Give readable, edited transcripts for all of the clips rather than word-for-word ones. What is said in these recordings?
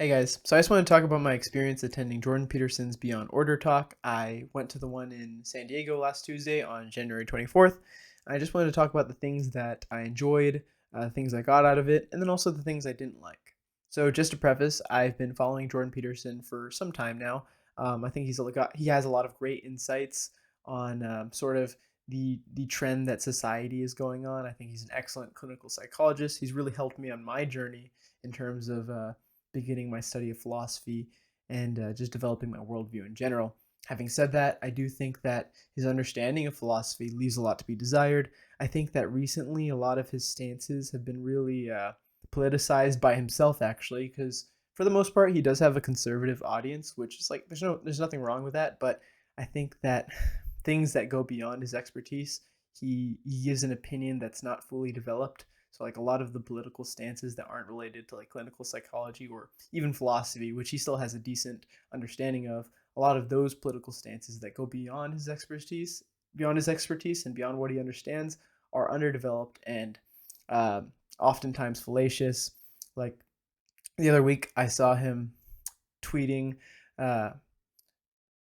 Hey guys, so I just want to talk about my experience attending Jordan Peterson's Beyond Order talk. I went to the one in San Diego last Tuesday on January 24th. I just wanted to talk about the things that I enjoyed, things I got out of it, and then also the things I didn't like. So just to preface, I've been following Jordan Peterson for some time now. I think he has a lot of great insights on sort of the trend that society is going on. I think he's an excellent clinical psychologist. He's really helped me on my journey in terms of beginning my study of philosophy and just developing my worldview in general. Having said that, I do think that his understanding of philosophy leaves a lot to be desired. I think that recently a lot of his stances have been really politicized by himself, actually, because for the most part he does have a conservative audience, which is like there's nothing wrong with that. But I think that things that go beyond his expertise, he gives an opinion that's not fully developed. So like a lot of the political stances that aren't related to like clinical psychology or even philosophy, which he still has a decent understanding of, a lot of those political stances that go beyond his expertise and beyond what he understands are underdeveloped and uh, oftentimes fallacious. Like the other week, I saw him tweeting, uh,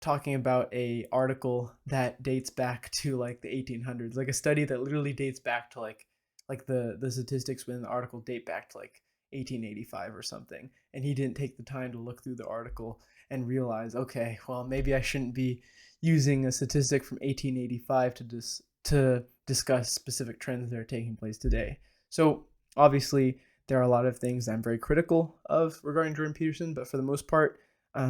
talking about a article that dates back to like the 1800s, like a study that literally dates back to like the statistics within the article date back to like 1885 or something, and he didn't take the time to look through the article and realize, okay, well, maybe I shouldn't be using a statistic from 1885 to discuss specific trends that are taking place today. So obviously there are a lot of things I'm very critical of regarding Jordan Peterson, but for the most part,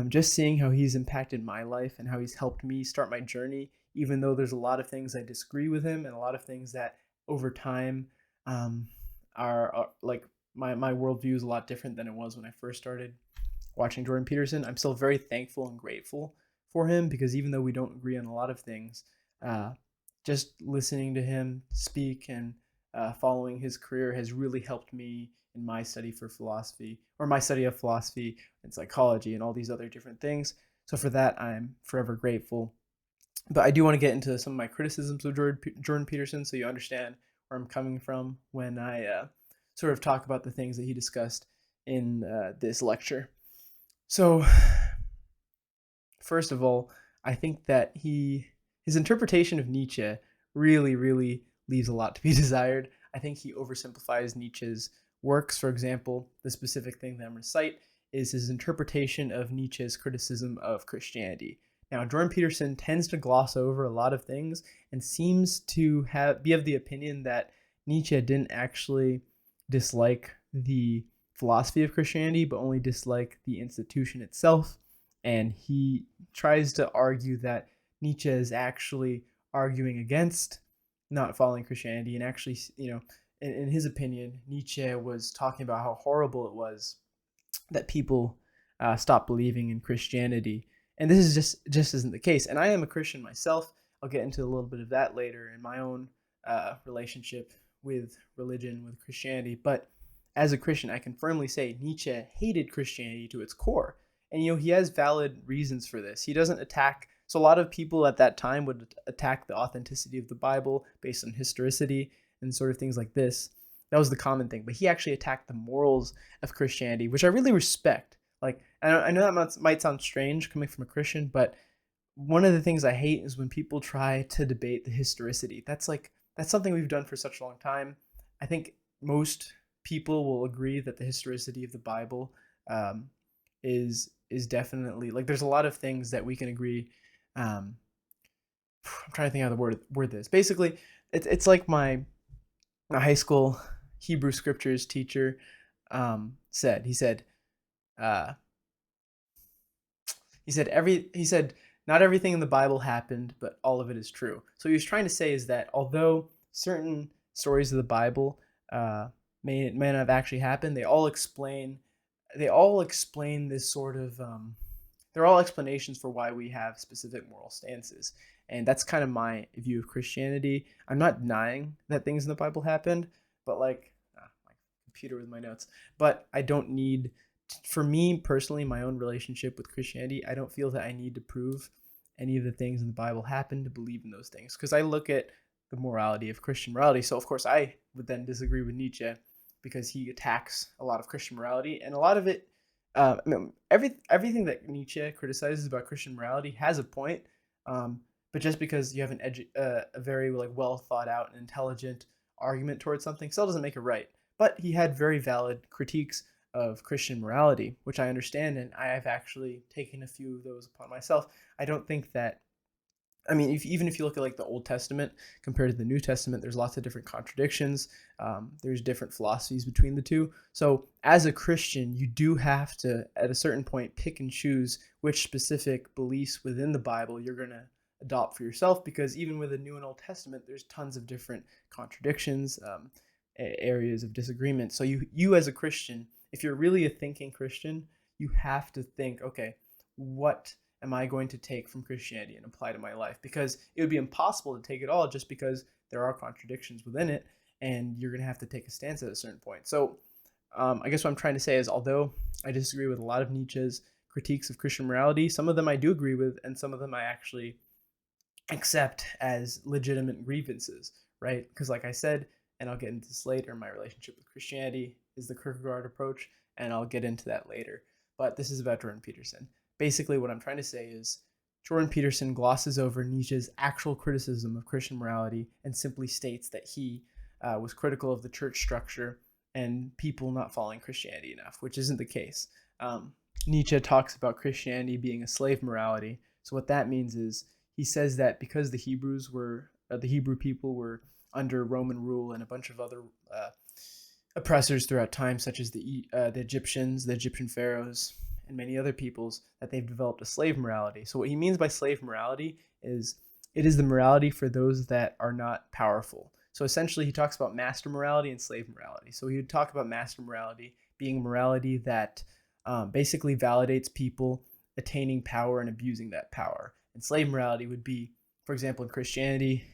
just seeing how he's impacted my life and how he's helped me start my journey, even though there's a lot of things I disagree with him and a lot of things that over time um, are like my worldview is a lot different than it was when I first started watching Jordan Peterson. I'm still very thankful and grateful for him because even though we don't agree on a lot of things, uh, just listening to him speak and following his career has really helped me in my study for philosophy or my study of philosophy and psychology and all these other different things. So for that, I'm forever grateful. But I do want to get into some of my criticisms of Jordan Peterson so you understand where I'm coming from when I sort of talk about the things that he discussed in this lecture. So, first of all, I think that his interpretation of Nietzsche really leaves a lot to be desired. I think he oversimplifies Nietzsche's works. For example, the specific thing that I'm going to cite is his interpretation of Nietzsche's criticism of Christianity. Now, Jordan Peterson tends to gloss over a lot of things and seems to be of the opinion that Nietzsche didn't actually dislike the philosophy of Christianity, but only dislike the institution itself. And he tries to argue that Nietzsche is actually arguing against not following Christianity, and actually, in his opinion, Nietzsche was talking about how horrible it was that people stopped believing in Christianity. And this is just isn't the case. And I am a Christian myself. I'll get into a little bit of that later in my own relationship with religion, with Christianity. But as a Christian, I can firmly say Nietzsche hated Christianity to its core. And he has valid reasons for this. He doesn't attack. So a lot of people at that time would attack the authenticity of the Bible based on historicity and sort of things like this. That was the common thing. But he actually attacked the morals of Christianity, which I really respect. Like, I know that might sound strange coming from a Christian, but one of the things I hate is when people try to debate the historicity. That's something we've done for such a long time. I think most people will agree that the historicity of the Bible is definitely, like, there's a lot of things that we can agree. I'm trying to think how the word this. Basically, it's like my high school Hebrew scriptures teacher said. Uh, he said not everything in the Bible happened, but all of it is true. So he was trying to say is that although certain stories of the Bible may not have actually happened, they all explain this sort of they're all explanations for why we have specific moral stances. And that's kind of my view of Christianity. I'm not denying that things in the Bible happened, but like my computer with my notes. But I don't need, for me personally, my own relationship with Christianity, I don't feel that I need to prove any of the things in the Bible happened to believe in those things. Because I look at the morality of Christian morality. So of course I would then disagree with Nietzsche because he attacks a lot of Christian morality, and a lot of it Everything that Nietzsche criticizes about Christian morality has a point, but just because you have a very like well thought out and intelligent argument towards something still doesn't make it right. But he had very valid critiques of Christian morality, which I understand, and I have actually taken a few of those upon myself. I don't think that even if you look at like the Old Testament compared to the New Testament, there's lots of different contradictions. There's different philosophies between the two. So as a Christian, you do have to, at a certain point, pick and choose which specific beliefs within the Bible you're going to adopt for yourself, because even with the New and Old Testament, there's tons of different contradictions, areas of disagreement. So you as a Christian, if you're really a thinking Christian, you have to think, okay, what am I going to take from Christianity and apply to my life? Because it would be impossible to take it all, just because there are contradictions within it, and you're going to have to take a stance at a certain point. So I guess what I'm trying to say is, although I disagree with a lot of Nietzsche's critiques of Christian morality, some of them I do agree with, and some of them I actually accept as legitimate grievances, right? Because like I said, and I'll get into this later, my relationship with Christianity is the Kierkegaard approach, and I'll get into that later. But this is about Jordan Peterson. Basically, what I'm trying to say is Jordan Peterson glosses over Nietzsche's actual criticism of Christian morality and simply states that he was critical of the church structure and people not following Christianity enough, which isn't the case. Nietzsche talks about Christianity being a slave morality. So what that means is he says that because the Hebrew people were under Roman rule and a bunch of other oppressors throughout time, such as the Egyptians, the Egyptian pharaohs, and many other peoples, that they've developed a slave morality. So what he means by slave morality is it is the morality for those that are not powerful. So essentially he talks about master morality and slave morality. So he would talk about master morality being morality that basically validates people attaining power and abusing that power. And slave morality would be, for example, in Christianity,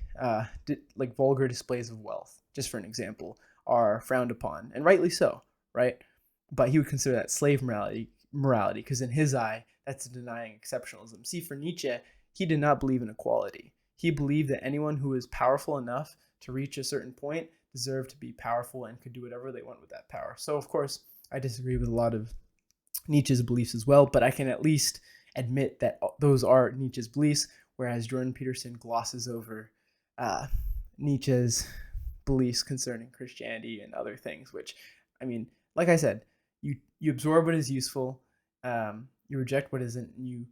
like vulgar displays of wealth, just for an example, are frowned upon, and rightly so, right? But he would consider that slave morality, because in his eye, that's denying exceptionalism. See, for Nietzsche, he did not believe in equality. He believed that anyone who was powerful enough to reach a certain point deserved to be powerful and could do whatever they want with that power. So, of course, I disagree with a lot of Nietzsche's beliefs as well, but I can at least admit that those are Nietzsche's beliefs, whereas Jordan Peterson glosses over Nietzsche's beliefs concerning Christianity and other things, which, like I said, you absorb what is useful, you reject what isn't, and you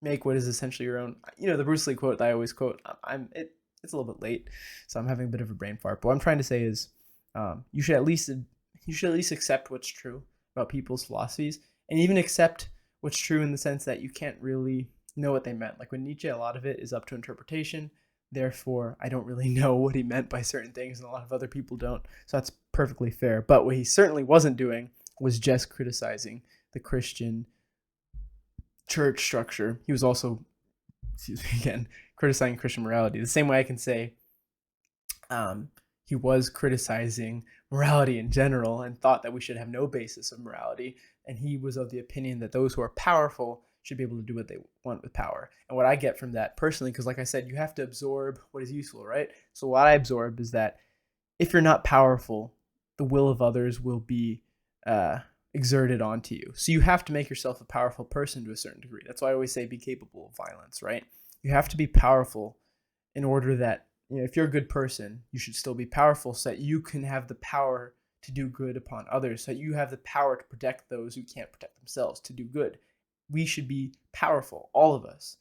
make what is essentially your own. The Bruce Lee quote that I always quote. It's a little bit late, so I'm having a bit of a brain fart. But what I'm trying to say is, you should at least accept what's true about people's philosophies, and even accept what's true in the sense that you can't really know what they meant. Like with Nietzsche, a lot of it is up to interpretation. Therefore, I don't really know what he meant by certain things, and a lot of other people don't. So that's perfectly fair. But what he certainly wasn't doing was just criticizing the Christian church structure. He was also, criticizing Christian morality. The same way I can say he was criticizing morality in general and thought that we should have no basis of morality. And he was of the opinion that those who are powerful should be able to do what they want with power. And what I get from that personally, because like I said, you have to absorb what is useful, right? So what I absorb is that if you're not powerful, the will of others will be exerted onto you. So you have to make yourself a powerful person to a certain degree. That's why I always say be capable of violence, right? You have to be powerful in order that, if you're a good person, you should still be powerful so that you can have the power to do good upon others, so that you have the power to protect those who can't protect themselves, to do good. We should be powerful, all of us.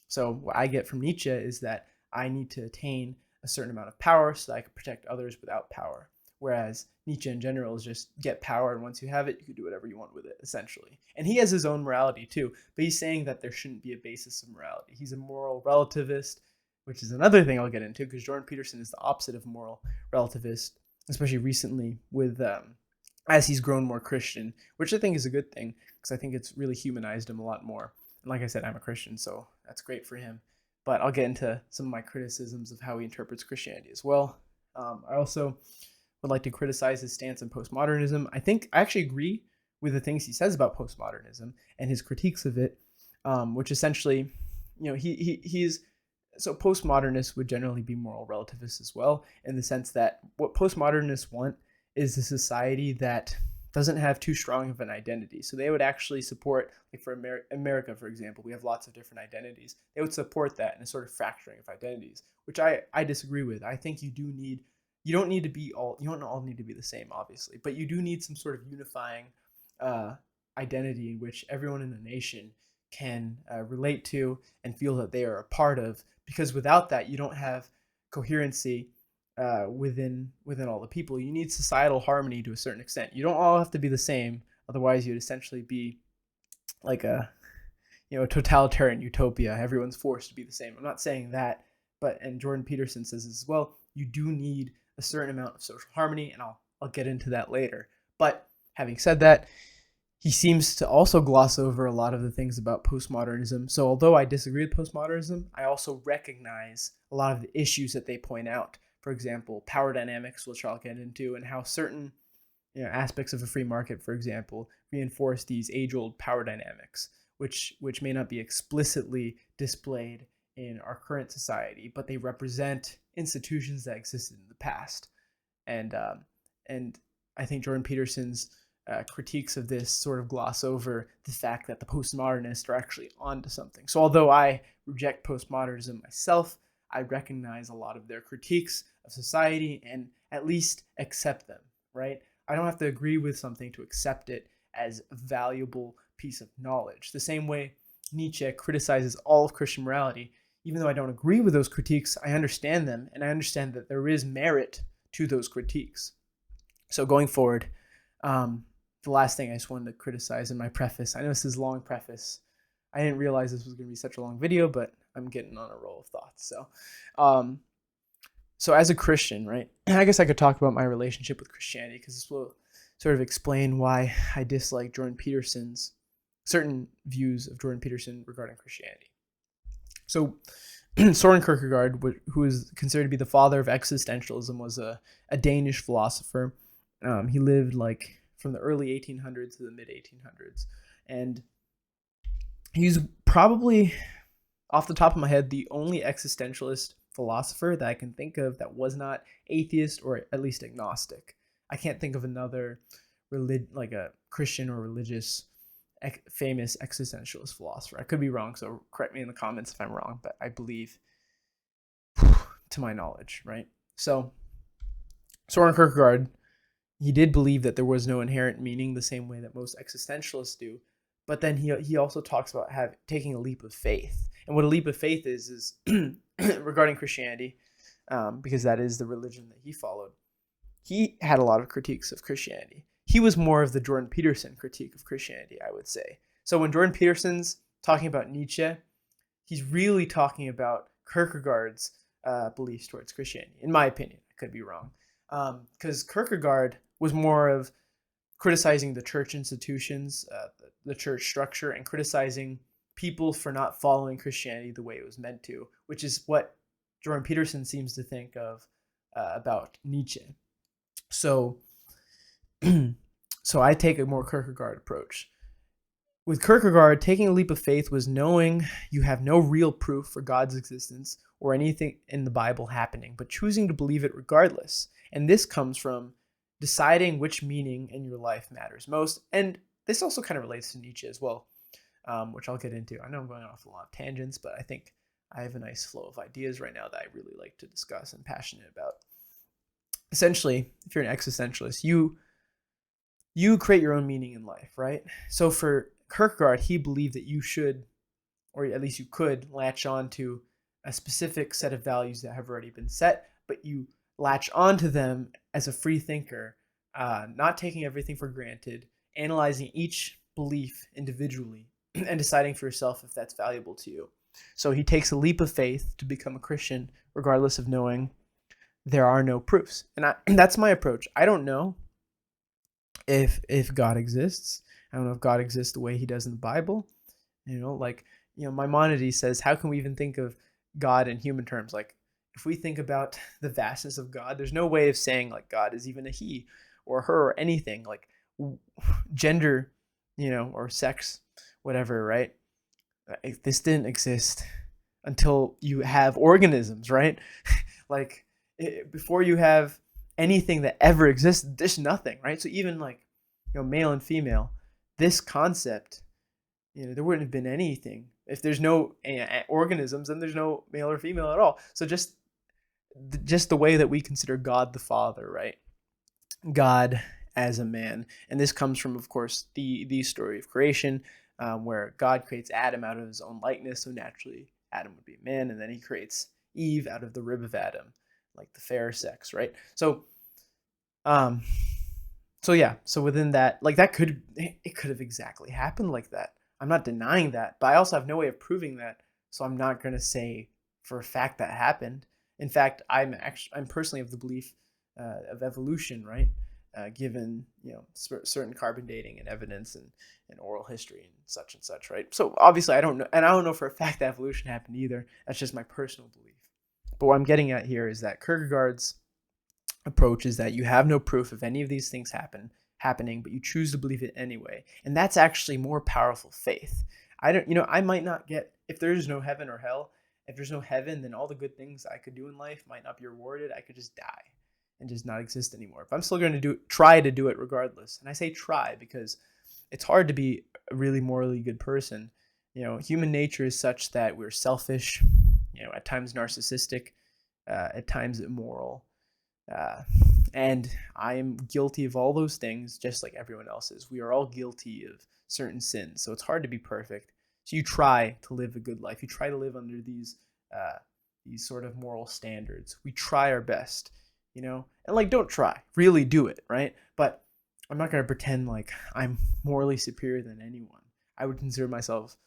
So what I get from Nietzsche is that I need to attain a certain amount of power so that I can protect others without power. Whereas Nietzsche in general is just get power, and once you have it, you can do whatever you want with it, essentially. And he has his own morality too, but he's saying that there shouldn't be a basis of morality. He's a moral relativist, which is another thing I'll get into, because Jordan Peterson is the opposite of moral relativist, especially recently with as he's grown more Christian, which I think is a good thing, because I think it's really humanized him a lot more. And like I said, I'm a Christian, so that's great for him. But I'll get into some of my criticisms of how he interprets Christianity as well. I also would like to criticize his stance on postmodernism. I actually agree with the things he says about postmodernism and his critiques of it, which essentially, he's so postmodernists would generally be moral relativists as well, in the sense that what postmodernists want is a society that doesn't have too strong of an identity. So they would actually support, like for America, for example, we have lots of different identities. They would support that in a sort of fracturing of identities, which I disagree with. I think you don't need to be all, you don't all need to be the same, obviously, but you do need some sort of unifying uh, identity in which everyone in the nation can relate to and feel that they are a part of, because without that, you don't have coherency within all the people. You need societal harmony to a certain extent. You don't all have to be the same, otherwise you'd essentially be like a totalitarian utopia. Everyone's forced to be the same. I'm not saying that, but and Jordan Peterson says as well, you do need a certain amount of social harmony, and I'll get into that later. But having said that, he seems to also gloss over a lot of the things about postmodernism. So although I disagree with postmodernism, I also recognize a lot of the issues that they point out. For example, power dynamics, which I'll get into, and how certain aspects of a free market, for example, reinforce these age-old power dynamics, which may not be explicitly displayed in our current society, but they represent institutions that existed in the past. And I think Jordan Peterson's critiques of this sort of gloss over the fact that the postmodernists are actually onto something. So although I reject postmodernism myself, I recognize a lot of their critiques of society and at least accept them, right? I don't have to agree with something to accept it as a valuable piece of knowledge. The same way Nietzsche criticizes all of Christian morality. Even though I don't agree with those critiques, I understand them, and I understand that there is merit to those critiques. So going forward, the last thing I just wanted to criticize in my preface, I know this is a long preface. I didn't realize this was going to be such a long video, but I'm getting on a roll of thoughts. So as a Christian, right, I guess I could talk about my relationship with Christianity, because this will sort of explain why I dislike certain views of Jordan Peterson regarding Christianity. So Soren Kierkegaard, who is considered to be the father of existentialism, was a Danish philosopher. He lived like from the early 1800s to the mid 1800s, and he's probably, off the top of my head, the only existentialist philosopher that I can think of that was not atheist or at least agnostic. I can't think of another like a Christian or religious famous existentialist philosopher. I could be wrong, so correct me in the comments if I'm wrong, but I believe, to my knowledge, right? So Soren Kierkegaard, he did believe that there was no inherent meaning, the same way that most existentialists do, but then he also talks about taking a leap of faith. And what a leap of faith is regarding Christianity, because that is the religion that he followed. He had a lot of critiques of Christianity. He was more of the Jordan Peterson critique of Christianity, I would say. So when Jordan Peterson's talking about Nietzsche, he's really talking about Kierkegaard's beliefs towards Christianity, in my opinion. I could be wrong. Because Kierkegaard was more of criticizing the church institutions, the church structure, and criticizing people for not following Christianity the way it was meant to, which is what Jordan Peterson seems to think of about Nietzsche. So I take a more Kierkegaard approach. With Kierkegaard, taking a leap of faith was knowing you have no real proof for God's existence or anything in the Bible happening, but choosing to believe it regardless. And this comes from deciding which meaning in your life matters most. And this also kind of relates to Nietzsche as well, which I'll get into. I know I'm going off a lot of tangents, but I think I have a nice flow of ideas right now that I really like to discuss and passionate about. Essentially, if you're an existentialist, you create your own meaning in life, right? So for Kierkegaard, he believed that you should, or at least you could, latch on to a specific set of values that have already been set, but you latch onto them as a free thinker, not taking everything for granted, analyzing each belief individually, and deciding for yourself if that's valuable to you. So he takes a leap of faith to become a Christian, regardless of knowing there are no proofs. And that's my approach. I don't know if God exists. I don't know if God exists the way he does in the Bible. Maimonides says, how can we even think of God in human terms? Like, if we think about the vastness of God, there's no way of saying like God is even a he or her or anything, like gender, or sex, whatever, right? This didn't exist until you have organisms, right? Before you have anything that ever exists, there's nothing, right? So even like male and female, this concept, there wouldn't have been anything. If there's no organisms, then there's no male or female at all. So just the way that we consider God the Father, right? God as a man. And this comes from, of course, the story of creation, where God creates Adam out of his own likeness. So naturally, Adam would be a man. And then he creates Eve out of the rib of Adam, like the fair sex, right? Um, so yeah, so within that, like it could have exactly happened like that. I'm not denying that, but I also have no way of proving that. So I'm not going to say for a fact that happened. In fact, I'm personally of the belief of evolution, right? Given certain carbon dating and evidence and oral history and such, right? So obviously I don't know, and I don't know for a fact that evolution happened either. That's just my personal belief. But what I'm getting at here is that Kierkegaard's approach is that you have no proof of any of these things happening, but you choose to believe it anyway, and that's actually more powerful faith. I might not get, if there's no heaven or hell. If there's no heaven, then all the good things I could do in life might not be rewarded. I could just die and just not exist anymore. But I'm still going to try to do it regardless. And I say try because it's hard to be a really morally good person. Human nature is such that we're selfish, at times narcissistic, at times immoral. And I am guilty of all those things, just like everyone else is. We are all guilty of certain sins. So it's hard to be perfect. So you try to live a good life. You try to live under these sort of moral standards. We try our best, and don't try, really do it, right? But I'm not going to pretend like I'm morally superior than anyone. I would consider myself,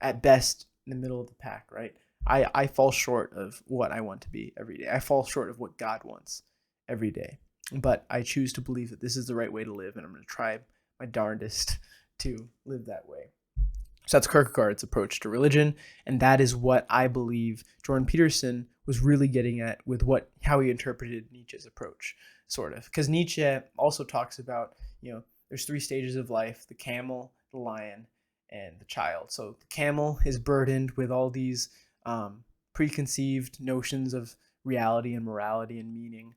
at best in the middle of the pack, right? I fall short of what I want to be every day. I fall short of what God wants every day. But I choose to believe that this is the right way to live, and I'm going to try my darndest to live that way. So that's Kierkegaard's approach to religion, and that is what I believe Jordan Peterson was really getting at with how he interpreted Nietzsche's approach, sort of. Because Nietzsche also talks about, there's 3 stages of life: the camel, the lion, and the child. So the camel is burdened with all these preconceived notions of reality and morality and meaning.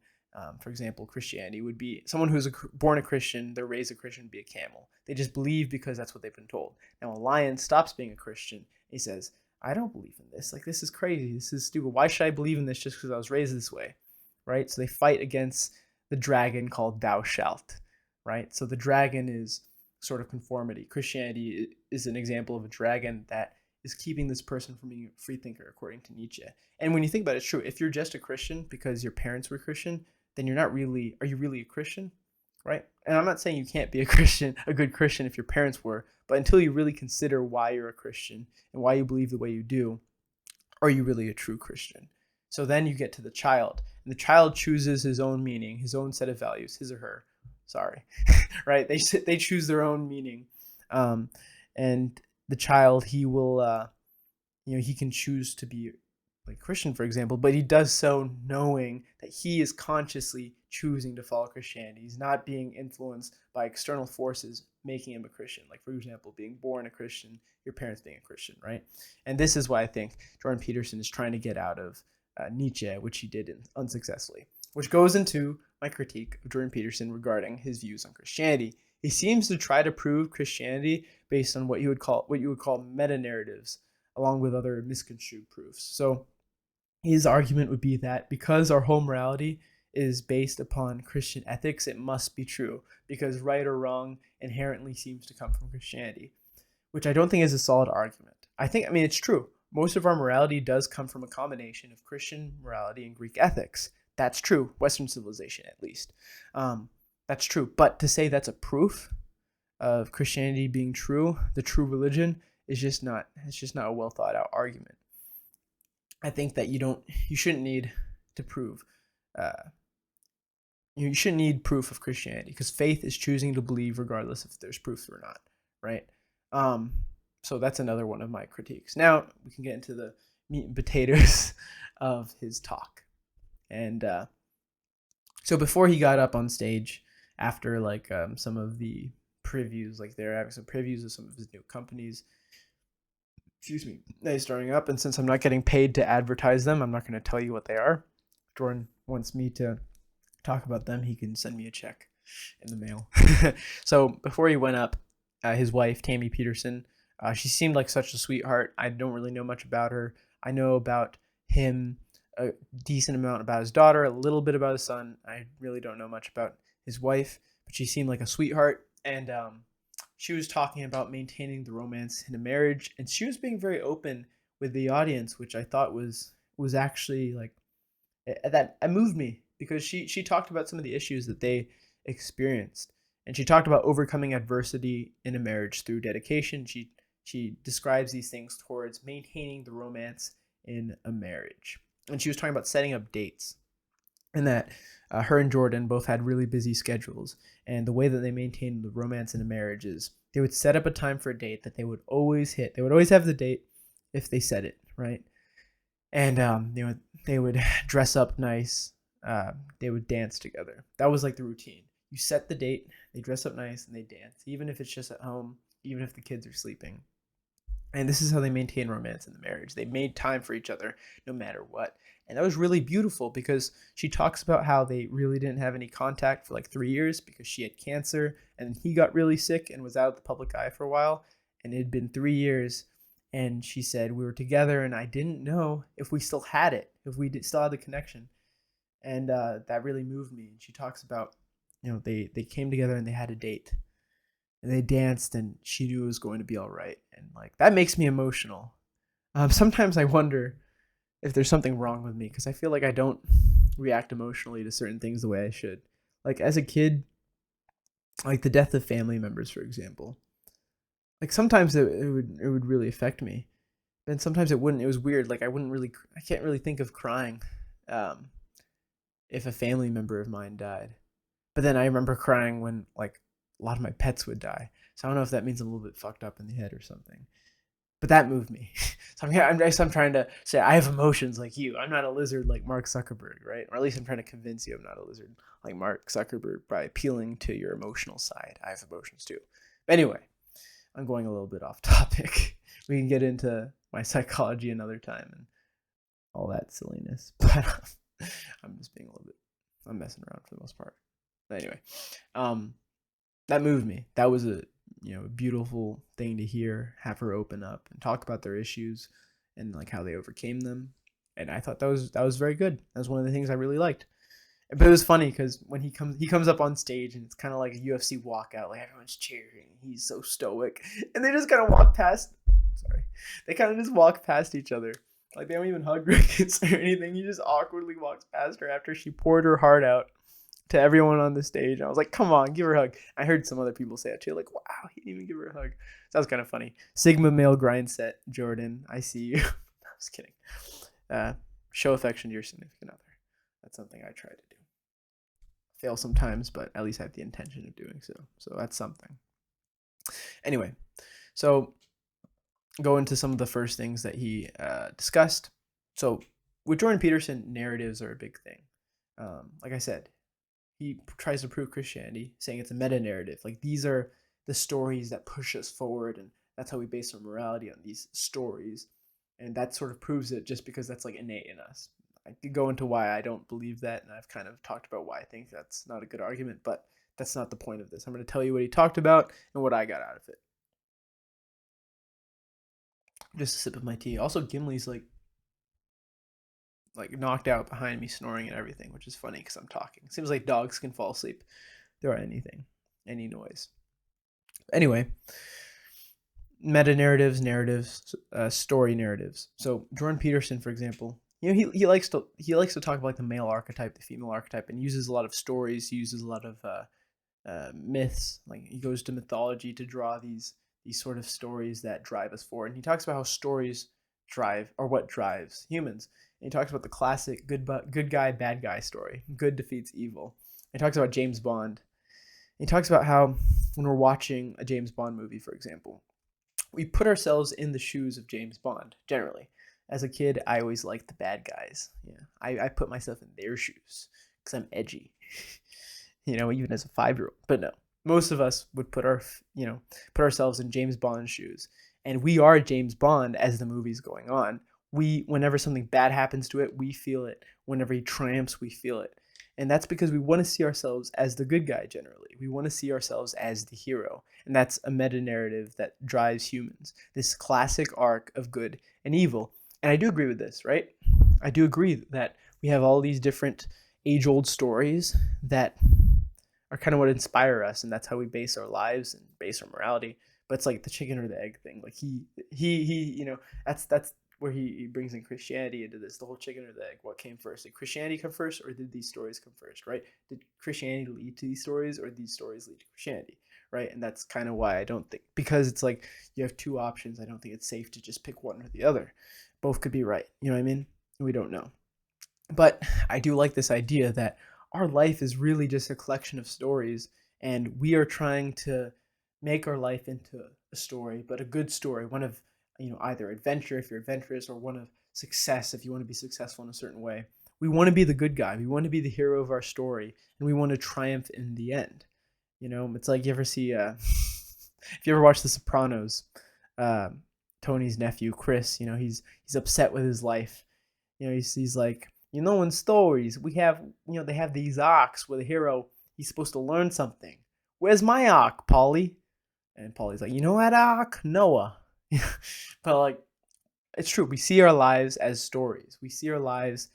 For example, Christianity would be someone who's born a Christian, they're raised a Christian, would be a camel. They just believe because that's what they've been told. Now a lion stops being a Christian. He says, I don't believe in this. Like, this is crazy. This is stupid. Why should I believe in this just because I was raised this way? Right? So they fight against the dragon called thou shalt. Right? So the dragon is sort of conformity. Christianity is an example of a dragon that is keeping this person from being a free thinker, according to Nietzsche. And when you think about it, it's true. If you're just a Christian because your parents were Christian, then are you really a Christian? Right? And I'm not saying you can't be a good Christian if your parents were, but until you really consider why you're a Christian and why you believe the way you do, are you really a true Christian? So then you get to the child, and the child chooses his own meaning, his own set of values, his or her. Sorry, right? They choose their own meaning, and the child, he will, he can choose to be like Christian, for example, but he does so knowing that he is consciously choosing to follow Christianity. He's not being influenced by external forces making him a Christian. Like, for example, being born a Christian, your parents being a Christian, right? And this is why I think Jordan Peterson is trying to get out of Nietzsche, which he did unsuccesswould, which goes into my critique of Jordan Peterson regarding his views on Christianity. He seems to try to prove Christianity based on what you would call meta-narratives, along with other misconstrued proofs. So his argument would be that because our whole morality is based upon Christian ethics, it must be true, because right or wrong inherently seems to come from Christianity, which I don't think is a solid argument. I mean, it's true. Most of our morality does come from a combination of Christian morality and Greek ethics. That's true. Western civilization, at least. That's true. But to say that's a proof of Christianity being true, the true religion, is just not a well thought out argument. I think that you shouldn't need to prove, you shouldn't need proof of Christianity, because faith is choosing to believe regardless if there's proof or not, right? So that's another one of my critiques. Now we can get into the meat and potatoes of his talk. And so before he got up on stage, after some of the previews, like they're having some previews of some of his new companies, that he's starting up, and since I'm not getting paid to advertise them, I'm not going to tell you what they are. Jordan wants me to talk about them. He can send me a check in the mail. So before he went up, his wife, Tammy Peterson, she seemed like such a sweetheart. I don't really know much about her. I know about him a decent amount about his daughter, a little bit about his son. I really don't know much about his wife, but she seemed like a sweetheart. And she was talking about maintaining the romance in a marriage, and she was being very open with the audience, which I thought was actually like that moved me because she talked about some of the issues that they experienced, and she talked about overcoming adversity in a marriage through dedication. She describes these things towards maintaining the romance in a marriage, and she was talking about setting up dates, and that her and Jordan both had really busy schedules, and the way that they maintained the romance in a marriage is they would set up a time for a date that they would always hit. They would always have the date if they said it, right? And they would dress up nice. They would dance together. That was like the routine. You set the date, they dress up nice, and they dance, even if it's just at home, even if the kids are sleeping. And this is how they maintain romance in the marriage. They made time for each other no matter what. And that was really beautiful because she talks about how they really didn't have any contact for like 3 years because she had cancer and he got really sick and was out of the public eye for a while. And it had been 3 years. And she said, we were together and I didn't know if we still had it, if we still had the connection. And that really moved me. And she talks about, they came together and they had a date. And they danced and she knew it was going to be all right. And like that makes me emotional. Sometimes I wonder if there's something wrong with me because I feel like I don't react emotionally to certain things the way I should. Like as a kid, like the death of family members, for example. Like sometimes it would really affect me, and sometimes it wouldn't. It was weird. Like I can't really think of crying, if a family member of mine died. But then I remember crying when like a lot of my pets would die. So I don't know if that means I'm a little bit fucked up in the head or something. But that moved me. So I'm trying to say I have emotions like you. I'm not a lizard like Mark Zuckerberg, right? Or at least I'm trying to convince you I'm not a lizard like Mark Zuckerberg by appealing to your emotional side. I have emotions too. But anyway, I'm going a little bit off topic. We can get into my psychology another time and all that silliness. But I'm just being a little bit, I'm messing around for the most part. But anyway, that moved me. That was a beautiful thing to hear, have her open up and talk about their issues and like how they overcame them. And I thought that was very good. That was one of the things I really liked. But it was funny because when he comes up on stage and it's kind of like a UFC walkout, like everyone's cheering. He's so stoic, and they just kind of walk past. Sorry, they kind of just walk past each other. Like they don't even hug Ricketts or anything. He just awkwardly walks past her after she poured her heart out to everyone on the stage. I was like, come on, give her a hug. I heard some other people say it too, like, wow, he didn't even give her a hug. So that was kind of funny. Sigma male grind set, Jordan, I see you. I was kidding. Show affection to your significant other. That's something I try to do. Fail sometimes, but at least I have the intention of doing so. So that's something. Anyway, so go into some of the first things that he discussed. So with Jordan Peterson, narratives are a big thing. Like I said, he tries to prove Christianity, saying it's a meta-narrative. Like these are the stories that push us forward, and that's how we base our morality on these stories. And that sort of proves it just because that's like innate in us. I could go into why I don't believe that, and I've kind of talked about why I think that's not a good argument, but that's not the point of this. I'm going to tell you what he talked about and what I got out of it. Just a sip of my tea. Also, Gimli's like knocked out behind me, snoring and everything, which is funny because I'm talking. Seems like dogs can fall asleep through anything, any noise. Anyway, meta narratives, story narratives. So Jordan Peterson, for example, he likes to talk about like the male archetype, the female archetype, and uses a lot of stories. He uses a lot of myths. Like he goes to mythology to draw these sort of stories that drive us forward. And he talks about how stories drive, or what drives humans. And he talks about the classic good guy, bad guy story. Good defeats evil. He talks about James Bond. He talks about how when we're watching a James Bond movie, for example, we put ourselves in the shoes of James Bond, generally. As a kid, I always liked the bad guys. Yeah, I put myself in their shoes because I'm edgy. Even as a 5-year-old. But no, most of us would put ourselves in James Bond's shoes, and we are James Bond as the movie's going on. Whenever something bad happens to it, we feel it. Whenever he triumphs, we feel it. And that's because we want to see ourselves as the good guy generally. We want to see ourselves as the hero. And that's a meta narrative that drives humans. This classic arc of good and evil. And I do agree with this, right? I do agree that we have all these different age-old stories that are kind of what inspire us, and that's how we base our lives and base our morality. But it's like the chicken or the egg thing. Like that's where he brings in Christianity into this, the whole chicken or the egg. What came first? Did Christianity come first, or did these stories come first, right? Did Christianity lead to these stories, or did these stories lead to Christianity, right? And that's kind of why I don't think, because it's like you have two options, I don't think it's safe to just pick one or the other. Both could be right, you know what I mean? We don't know. But I do like this idea that our life is really just a collection of stories, and we are trying to make our life into a story, but a good story, one of, either adventure if you're adventurous, or one of success if you want to be successful in a certain way. We want to be the good guy. We want to be the hero of our story, and we want to triumph in the end. It's like, you ever see if you ever watch The Sopranos, Tony's nephew Chris, he's upset with his life. He's like, in stories we have, they have these arcs where the hero, he's supposed to learn something. Where's my arc, Polly? And Polly's like, what arc? Noah. But like, it's true. We see our lives as stories. We see our lives,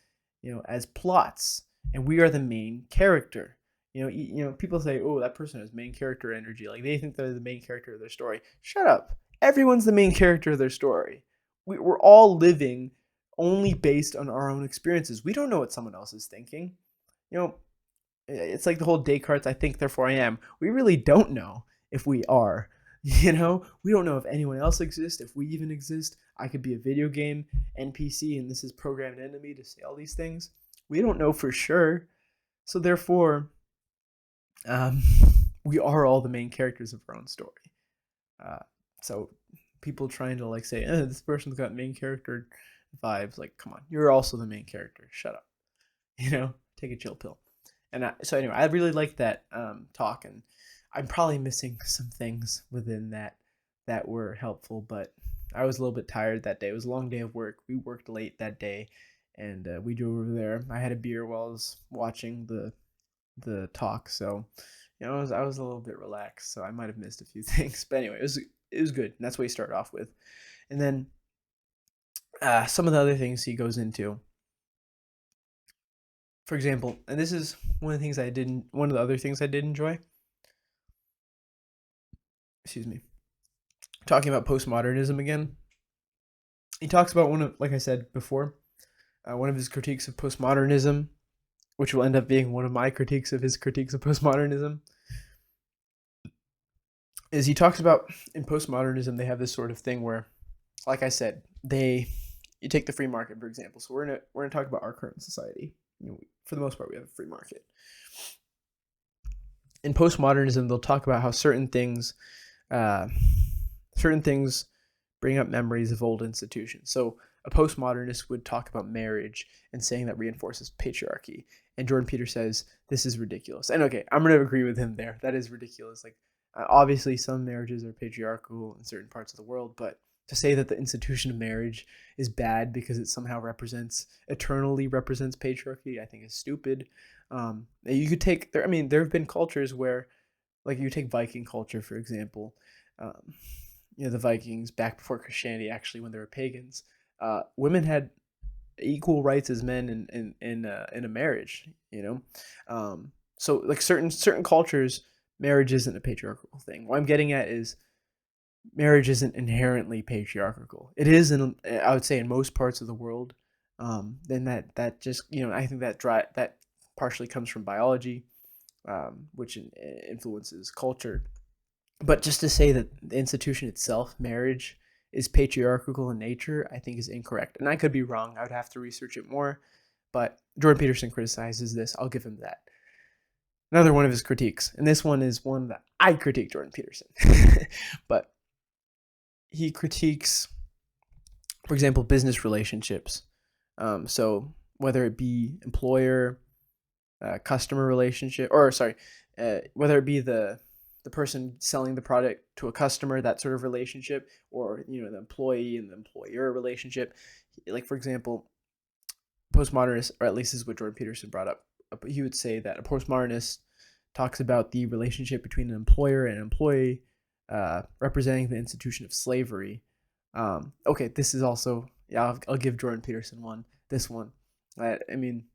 as plots, and we are the main character. People say, oh, that person has main character energy. Like, they think they're the main character of their story. Shut up. Everyone's the main character of their story. We're all living only based on our own experiences. We don't know what someone else is thinking. It's like the whole Descartes, I think, therefore I am. We really don't know if we are. We don't know if anyone else exists, if we even exist. I could be a video game NPC, and this is programmed into me to say all these things. We don't know for sure. So therefore, we are all the main characters of our own story. So people trying to like say, this person's got main character vibes, like, come on, you're also the main character. Shut up. Take a chill pill. And so anyway, I really like that talk, and I'm probably missing some things within that were helpful, but I was a little bit tired that day. It was a long day of work. We worked late that day, and we drove over there. I had a beer while I was watching the talk, so I was a little bit relaxed, so I might have missed a few things. But anyway, it was good, and that's what he started off with. And then some of the other things he goes into. For example, and this is one of the other things I did enjoy. Excuse me. Talking about postmodernism again. He talks about like I said before, one of his critiques of postmodernism, which will end up being one of my critiques of his critiques of postmodernism, is he talks about in postmodernism, they have this sort of thing where, like I said, you take the free market, for example. So we're gonna talk about our current society. For the most part, we have a free market. In postmodernism, they'll talk about how certain things bring up memories of old institutions. So a postmodernist would talk about marriage and saying that reinforces patriarchy. And Jordan Peterson says this is ridiculous. And okay, I'm going to agree with him there. That is ridiculous. Like, obviously, some marriages are patriarchal in certain parts of the world, but to say that the institution of marriage is bad because it somehow eternally represents patriarchy, I think is stupid. You could take there. I mean, there have been cultures where, like, you take Viking culture, for example. The Vikings, back before Christianity, actually, when they were pagans, women had equal rights as men in a marriage. So like certain cultures, marriage isn't a patriarchal thing. What I'm getting at is, marriage isn't inherently patriarchal. It is I would say, in most parts of the world. Then that just, I think that partially comes from biology, which influences culture. But just to say that the institution itself, marriage, is patriarchal in nature, I think is incorrect. And I could be wrong. I would have to research it more. But Jordan Peterson criticizes this. I'll give him that. Another one of his critiques, and this one is one that I critique Jordan Peterson. But he critiques, for example, business relationships. So whether it be employer, customer relationship, whether it be the person selling the product to a customer, that sort of relationship, or the employee and the employer relationship. Like, for example, postmodernists, or at least this is what Jordan Peterson brought up, he would say that a postmodernist talks about the relationship between an employer and an employee, representing the institution of slavery. Okay, this is also, yeah, I'll give Jordan Peterson this one. I mean,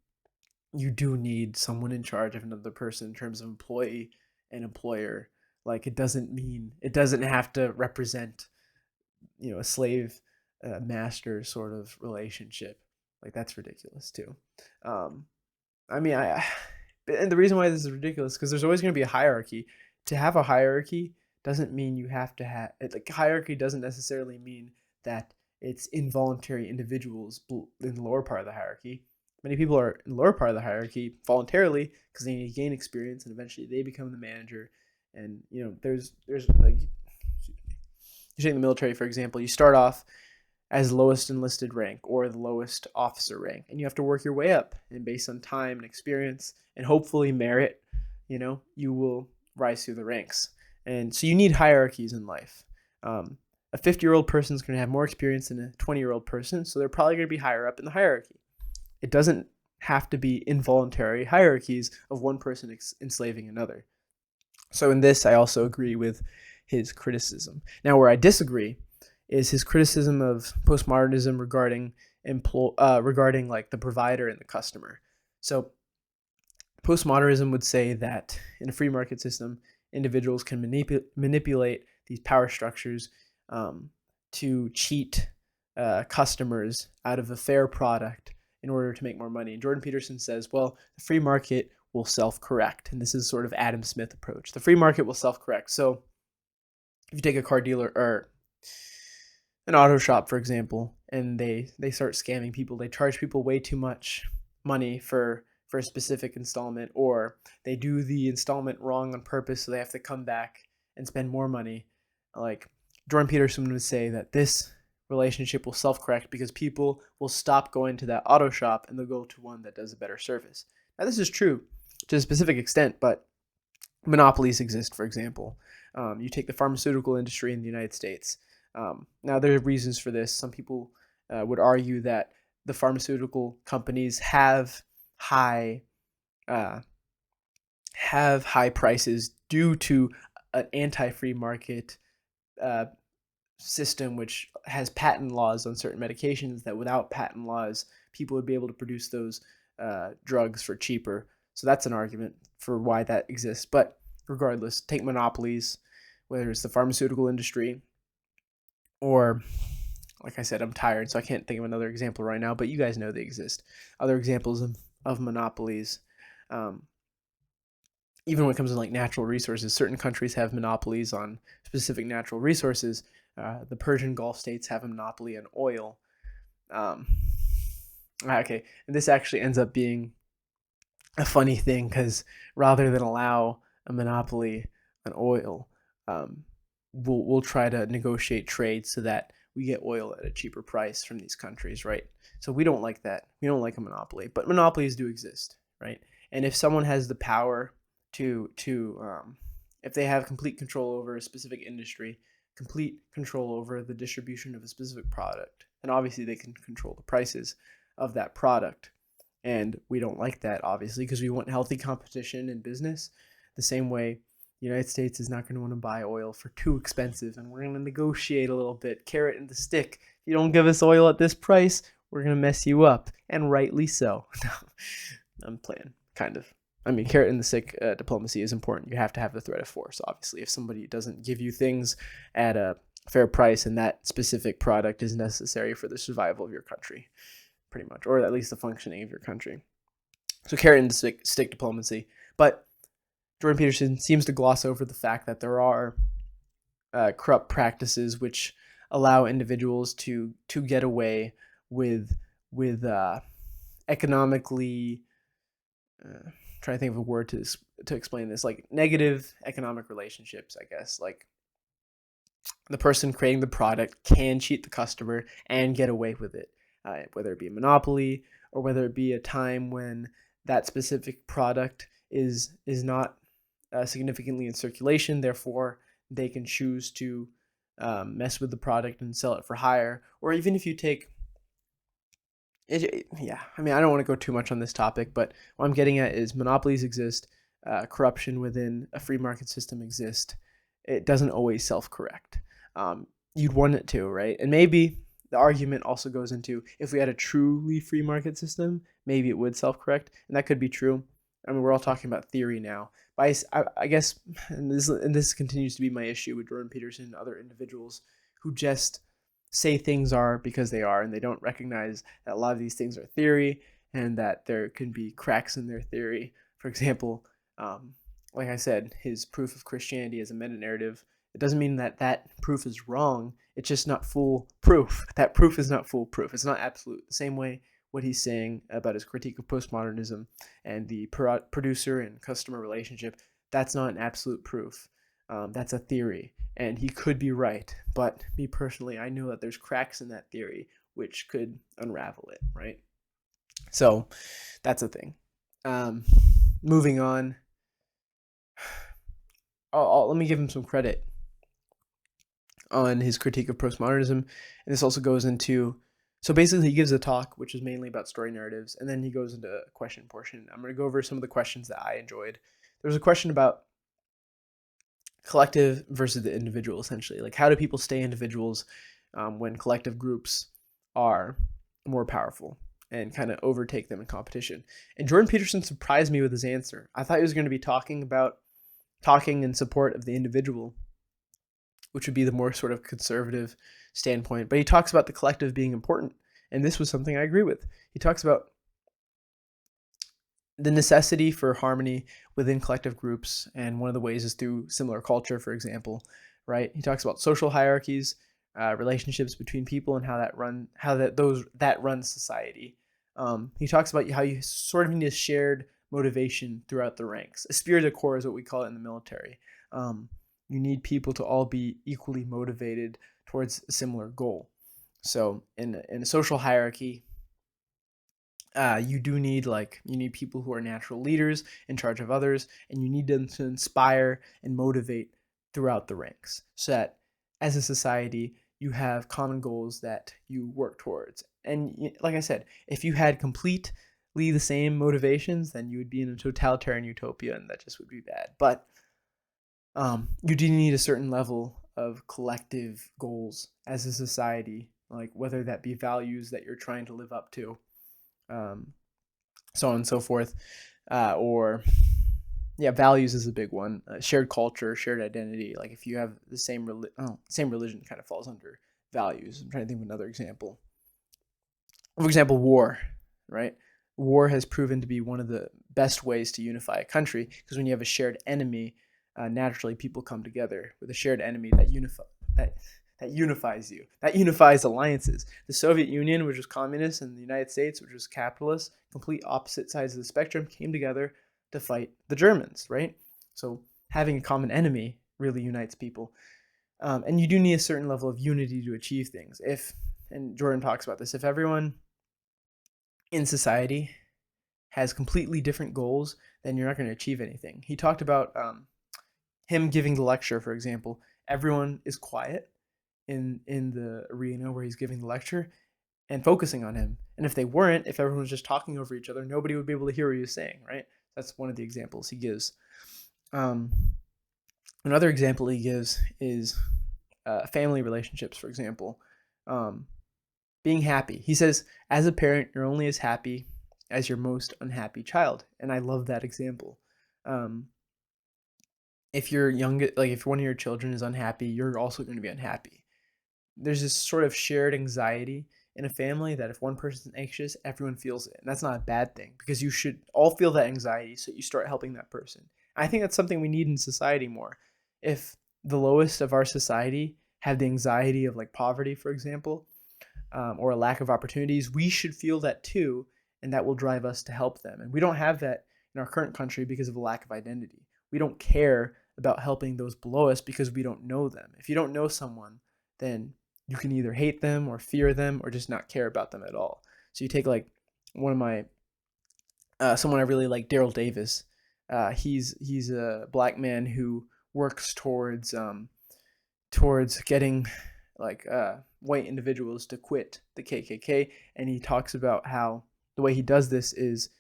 you do need someone in charge of another person in terms of employee and employer. Like, it doesn't have to represent, a slave master sort of relationship. Like, that's ridiculous too. Um, I mean, and the reason why this is ridiculous because there's always going to be a hierarchy. To have a hierarchy doesn't mean you have to have it. Like, hierarchy doesn't necessarily mean that it's involuntary individuals in the lower part of the hierarchy. Many people are in the lower part of the hierarchy voluntarily because they need to gain experience, and eventually they become the manager. And there's like, you take the military, for example. You start off as lowest enlisted rank or the lowest officer rank, and you have to work your way up, and based on time and experience and hopefully merit, you will rise through the ranks. And so you need hierarchies in life. A 50-year-old person is going to have more experience than a 20-year-old person, so they're probably going to be higher up in the hierarchy. It doesn't have to be involuntary hierarchies of one person enslaving another. So in this, I also agree with his criticism. Now, where I disagree is his criticism of postmodernism regarding like the provider and the customer. So postmodernism would say that in a free market system, individuals can manipulate these power structures to cheat customers out of a fair product in order to make more money. And Jordan Peterson says, well, the free market will self-correct. And this is sort of Adam Smith approach. The free market will self-correct. So if you take a car dealer or an auto shop, for example, and they start scamming people, they charge people way too much money for a specific installment, or they do the installment wrong on purpose, so they have to come back and spend more money. Like, Jordan Peterson would say that this relationship will self-correct because people will stop going to that auto shop and they'll go to one that does a better service. Now, this is true to a specific extent, but monopolies exist, for example. You take the pharmaceutical industry in the United States. Now, there are reasons for this. Some people would argue that the pharmaceutical companies have high prices due to an anti-free market system, which has patent laws on certain medications, that without patent laws, people would be able to produce those drugs for cheaper. So that's an argument for why that exists. But regardless, take monopolies, whether it's the pharmaceutical industry or, like I said, I'm tired, so I can't think of another example right now, but you guys know they exist. Other examples of monopolies, even when it comes to like natural resources, certain countries have monopolies on specific natural resources. The Persian Gulf states have a monopoly on oil. Okay, and this actually ends up being a funny thing because rather than allow a monopoly on oil, we'll try to negotiate trade so that we get oil at a cheaper price from these countries, right? So we don't like that. We don't like a monopoly, but monopolies do exist, right? And if someone has the power to if they have complete control over a specific industry, complete control over the distribution of a specific product, and obviously they can control the prices of that product. And we don't like that, obviously, because we want healthy competition in business. The same way the United States is not going to want to buy oil for too expensive, and we're going to negotiate a little bit, carrot and the stick. If you don't give us oil at this price, we're going to mess you up, and rightly so. I'm playing, kind of. I mean, carrot and the stick diplomacy is important. You have to have the threat of force, obviously. If somebody doesn't give you things at a fair price and that specific product is necessary for the survival of your country, pretty much, or at least the functioning of your country. So carrot and stick diplomacy. But Jordan Peterson seems to gloss over the fact that there are corrupt practices which allow individuals to get away with economically trying to think of a word to explain this, like negative economic relationships, I guess. Like, the person creating the product can cheat the customer and get away with it, whether it be a monopoly or whether it be a time when that specific product is not significantly in circulation. Therefore, they can choose to mess with the product and sell it for higher. Or even if you take Yeah, I mean, I don't want to go too much on this topic, but what I'm getting at is monopolies exist, corruption within a free market system exists. It doesn't always self-correct. You'd want it to, right? And maybe the argument also goes into if we had a truly free market system, maybe it would self-correct, and that could be true. I mean, we're all talking about theory now. But I guess, and this continues to be my issue with Jordan Peterson and other individuals who just say things are because they are, and they don't recognize that a lot of these things are theory and that there can be cracks in their theory. For example, like I said, his proof of Christianity as a meta-narrative, it doesn't mean that that proof is wrong. It's just not full proof. That proof is not full proof. It's not absolute. The same way what he's saying about his critique of postmodernism and the producer and customer relationship, that's not an absolute proof. That's a theory, and he could be right. But me personally, I know that there's cracks in that theory which could unravel it, right? So that's a thing. Moving on, let me give him some credit on his critique of postmodernism, and this also goes into, so basically he gives a talk which is mainly about story narratives, and then he goes into a question portion. I'm going to go over some of the questions that I enjoyed. There was a question about collective versus the individual, essentially. Like, how do people stay individuals when collective groups are more powerful and kind of overtake them in competition? And Jordan Peterson surprised me with his answer. I thought he was going to be talking in support of the individual, which would be the more sort of conservative standpoint. But he talks about the collective being important, and this was something I agree with. He talks about the necessity for harmony within collective groups, and one of the ways is through similar culture, for example, right? He talks about social hierarchies, relationships between people, and how that runs society. He talks about how you sort of need a shared motivation throughout the ranks. Esprit de corps is what we call it in the military. You need people to all be equally motivated towards a similar goal. So in a social hierarchy, you need people who are natural leaders in charge of others, and you need them to inspire and motivate throughout the ranks, so that as a society you have common goals that you work towards. And like I said, if you had completely the same motivations, then you would be in a totalitarian utopia, and that just would be bad. But you do need a certain level of collective goals as a society, like whether that be values that you're trying to live up to, so on and so forth, or values is a big one. Shared culture, shared identity. Like if you have the same religion, kind of falls under values. I'm trying to think of another example. For example, war, right? War has proven to be one of the best ways to unify a country, because when you have a shared enemy, naturally people come together with a shared enemy that unifies you. That unifies alliances. The Soviet Union, which was communist, and the United States, which was capitalist, complete opposite sides of the spectrum, came together to fight the Germans, right? So having a common enemy really unites people. And you do need a certain level of unity to achieve things. And Jordan talks about this, if everyone in society has completely different goals, then you're not going to achieve anything. He talked about him giving the lecture, for example. Everyone is quiet in the arena where he's giving the lecture and focusing on him. And if everyone was just talking over each other, nobody would be able to hear what he was saying, right? That's one of the examples he gives. Another example he gives is family relationships, for example. Being happy. He says, as a parent, you're only as happy as your most unhappy child. And I love that example. If you're young, like if one of your children is unhappy, you're also going to be unhappy. There's this sort of shared anxiety in a family that if one person's anxious, everyone feels it. And that's not a bad thing, because you should all feel that anxiety, so you start helping that person. I think that's something we need in society more. If the lowest of our society have the anxiety of like poverty, for example, or a lack of opportunities, we should feel that too, and that will drive us to help them. And we don't have that in our current country because of a lack of identity. We don't care about helping those below us because we don't know them. If you don't know someone, then you can either hate them or fear them or just not care about them at all. So you take like one of my someone I really like, Daryl Davis. He's a black man who works towards getting white individuals to quit the KKK, and he talks about how the way he does this is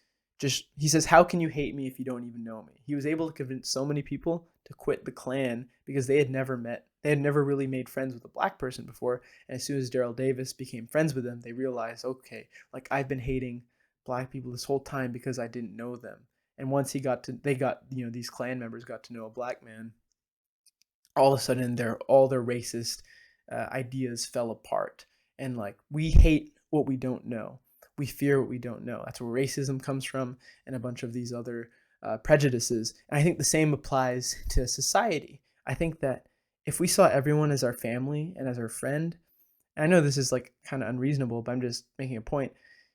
he says, how can you hate me if you don't even know me? He was able to convince so many people to quit the Klan because they had never really made friends with a black person before. And as soon as Daryl Davis became friends with them, they realized, okay, like I've been hating black people this whole time because I didn't know them. And once these Klan members got to know a black man, all of a sudden all their racist ideas fell apart. And like, we hate what we don't know. We fear what we don't know. That's where racism comes from, and a bunch of these other prejudices. And I think the same applies to society. I think that if we saw everyone as our family and as our friend, and I know this is like kind of unreasonable, but I'm just making a point.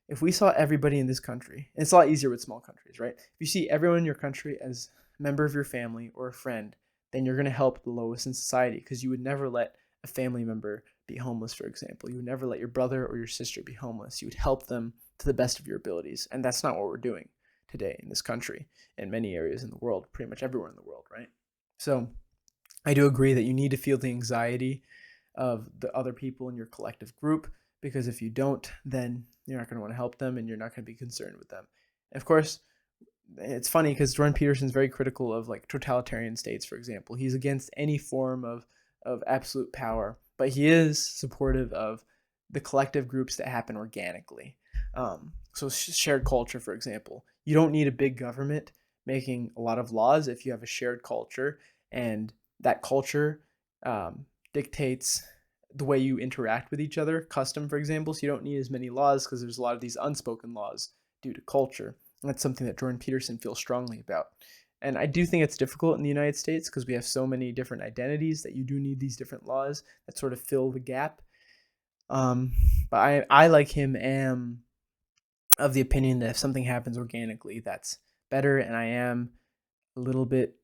If we saw everybody in this country, and it's a lot easier with small countries, right? If you see everyone in your country as a member of your family or a friend, then you're going to help the lowest in society, because you would never let a family member be homeless, for example. You would never let your brother or your sister be homeless. You would help them to the best of your abilities. And that's not what we're doing today in this country, in many areas in the world, pretty much everywhere in the world, right? So I do agree that you need to feel the anxiety of the other people in your collective group, because if you don't, then you're not going to want to help them, and you're not going to be concerned with them. And of course, it's funny because Jordan Peterson is very critical of like totalitarian states, for example. He's against any form of absolute power, but he is supportive of the collective groups that happen organically. So shared culture, for example. You don't need a big government making a lot of laws if you have a shared culture, and that culture dictates the way you interact with each other, custom, for example. So you don't need as many laws because there's a lot of these unspoken laws due to culture. And that's something that Jordan Peterson feels strongly about. And I do think it's difficult in the United States because we have so many different identities that you do need these different laws that sort of fill the gap. But I, like him, am of the opinion that if something happens organically, that's better. And I am a little bit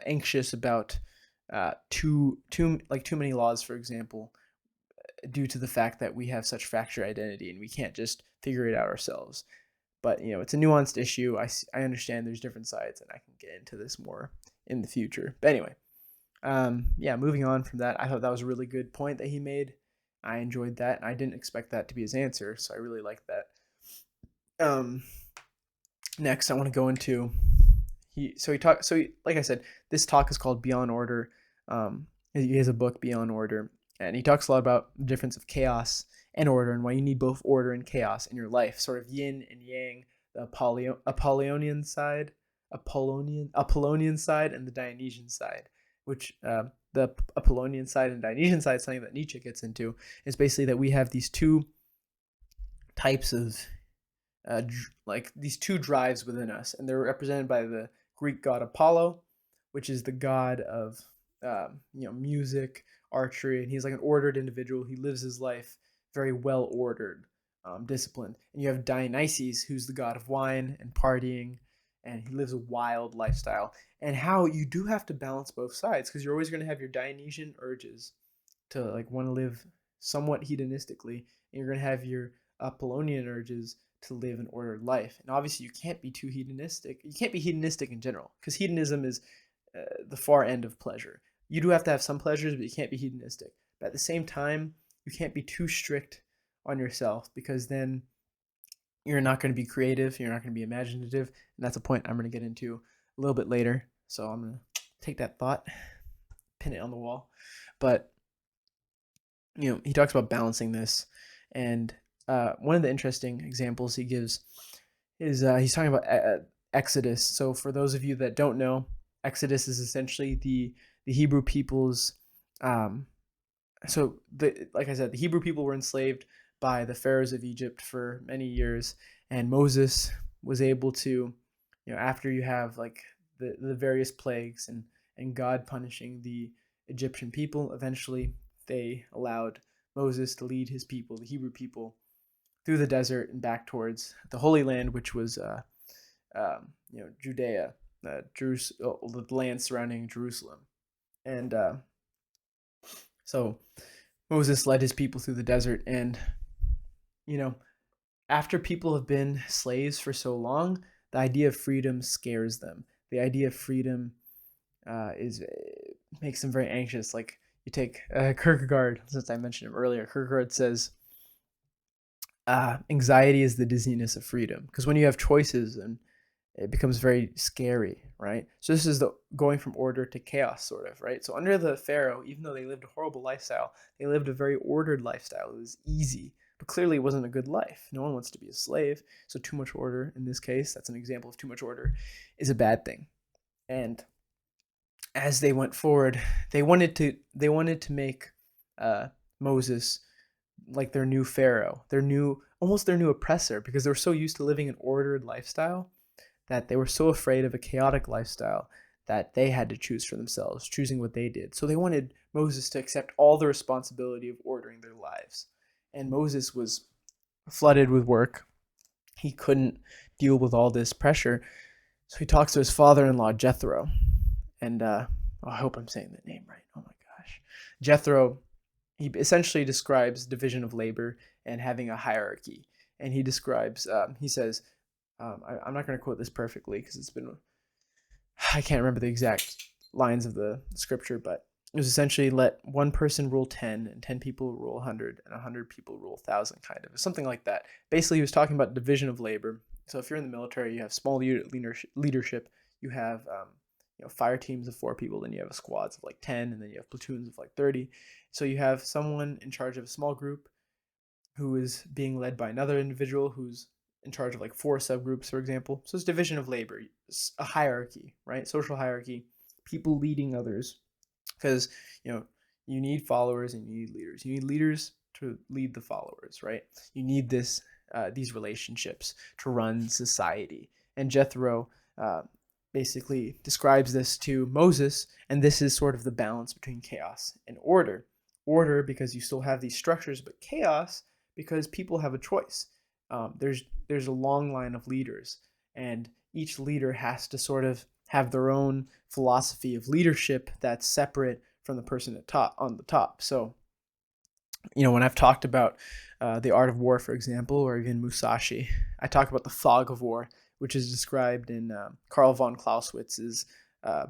anxious about too many laws, for example, due to the fact that we have such fractured identity and we can't just figure it out ourselves. But it's a nuanced issue. I understand there's different sides, and I can get into this more in the future. But anyway, moving on from that, I thought that was a really good point that he made. I enjoyed that, and I didn't expect that to be his answer, so I really liked that. Next, I want to go into like I said, this talk is called Beyond Order. He has a book, Beyond Order, and he talks a lot about the difference of chaos and order, and why you need both order and chaos in your life, sort of yin and yang, the Apollonian side, and the Dionysian side, which the Apollonian side and Dionysian side, something that Nietzsche gets into, is basically that we have these two types of these two drives within us, and they're represented by the Greek god Apollo, which is the god of music, archery, and he's like an ordered individual. He lives his life very well ordered, disciplined. And you have Dionysus, who's the god of wine and partying, and he lives a wild lifestyle. And how you do have to balance both sides, because you're always going to have your Dionysian urges to like want to live somewhat hedonistically, and you're going to have your Apollonian urges to live an ordered life. And obviously you can't be too hedonistic. You can't be hedonistic in general, because hedonism is the far end of pleasure. You do have to have some pleasures, but you can't be hedonistic. But at the same time, you can't be too strict on yourself, because then you're not going to be creative, you're not going to be imaginative, and that's a point I'm going to get into a little bit later. So I'm going to take that thought, pin it on the wall. But he talks about balancing this, and one of the interesting examples he gives is he's talking about Exodus. So for those of you that don't know, Exodus is essentially the Hebrew people's like I said, the Hebrew people were enslaved by the pharaohs of Egypt for many years, and Moses was able to, after you have like the various plagues and God punishing the Egyptian people, eventually they allowed Moses to lead his people, the Hebrew people, through the desert and back towards the Holy Land, which was Judea, the land surrounding Jerusalem. And so Moses led his people through the desert, and after people have been slaves for so long, the idea of freedom scares them. The idea of freedom makes them very anxious. Like, You take Kierkegaard, since I mentioned him earlier. Kierkegaard says, anxiety is the dizziness of freedom, because when you have choices, and it becomes very scary, right? So this is the going from order to chaos, sort of, right? So under the Pharaoh, even though they lived a horrible lifestyle, they lived a very ordered lifestyle. It was easy, but clearly it wasn't a good life. No one wants to be a slave. So too much order, in this case, that's an example of too much order, is a bad thing. And as they went forward, they wanted to make Moses like their new Pharaoh, almost their new oppressor, because they were so used to living an ordered lifestyle that they were so afraid of a chaotic lifestyle that they had to choose for themselves, choosing what they did. So they wanted Moses to accept all the responsibility of ordering their lives. And Moses was flooded with work. He couldn't deal with all this pressure. So he talks to his father-in-law, Jethro. And I hope I'm saying the name right. Oh my gosh. Jethro, he essentially describes division of labor and having a hierarchy. And he describes, he says, I'm not going to quote this perfectly because I can't remember the exact lines of the scripture, but it was essentially let one person rule 10 and 10 people rule 100 and 100 people rule 1,000, kind of something like that. Basically, he was talking about division of labor. So if you're in the military, you have small unit leadership. You have fire teams of 4 people, then you have squads of like 10, and then you have platoons of like 30. So you have someone in charge of a small group who is being led by another individual who's in charge of like 4 subgroups, for example. So it's division of labor, it's a hierarchy, right? Social hierarchy, people leading others, because you need followers and you need leaders. You need leaders to lead the followers, right? You need these relationships to run society. And Jethro basically describes this to Moses, and this is sort of the balance between chaos and order. Order because you still have these structures, but chaos because people have a choice. There's a long line of leaders, and each leader has to sort of have their own philosophy of leadership that's separate from the person on the top. So, when I've talked about The Art of War, for example, or even Musashi, I talk about the fog of war, which is described in Karl von Clausewitz's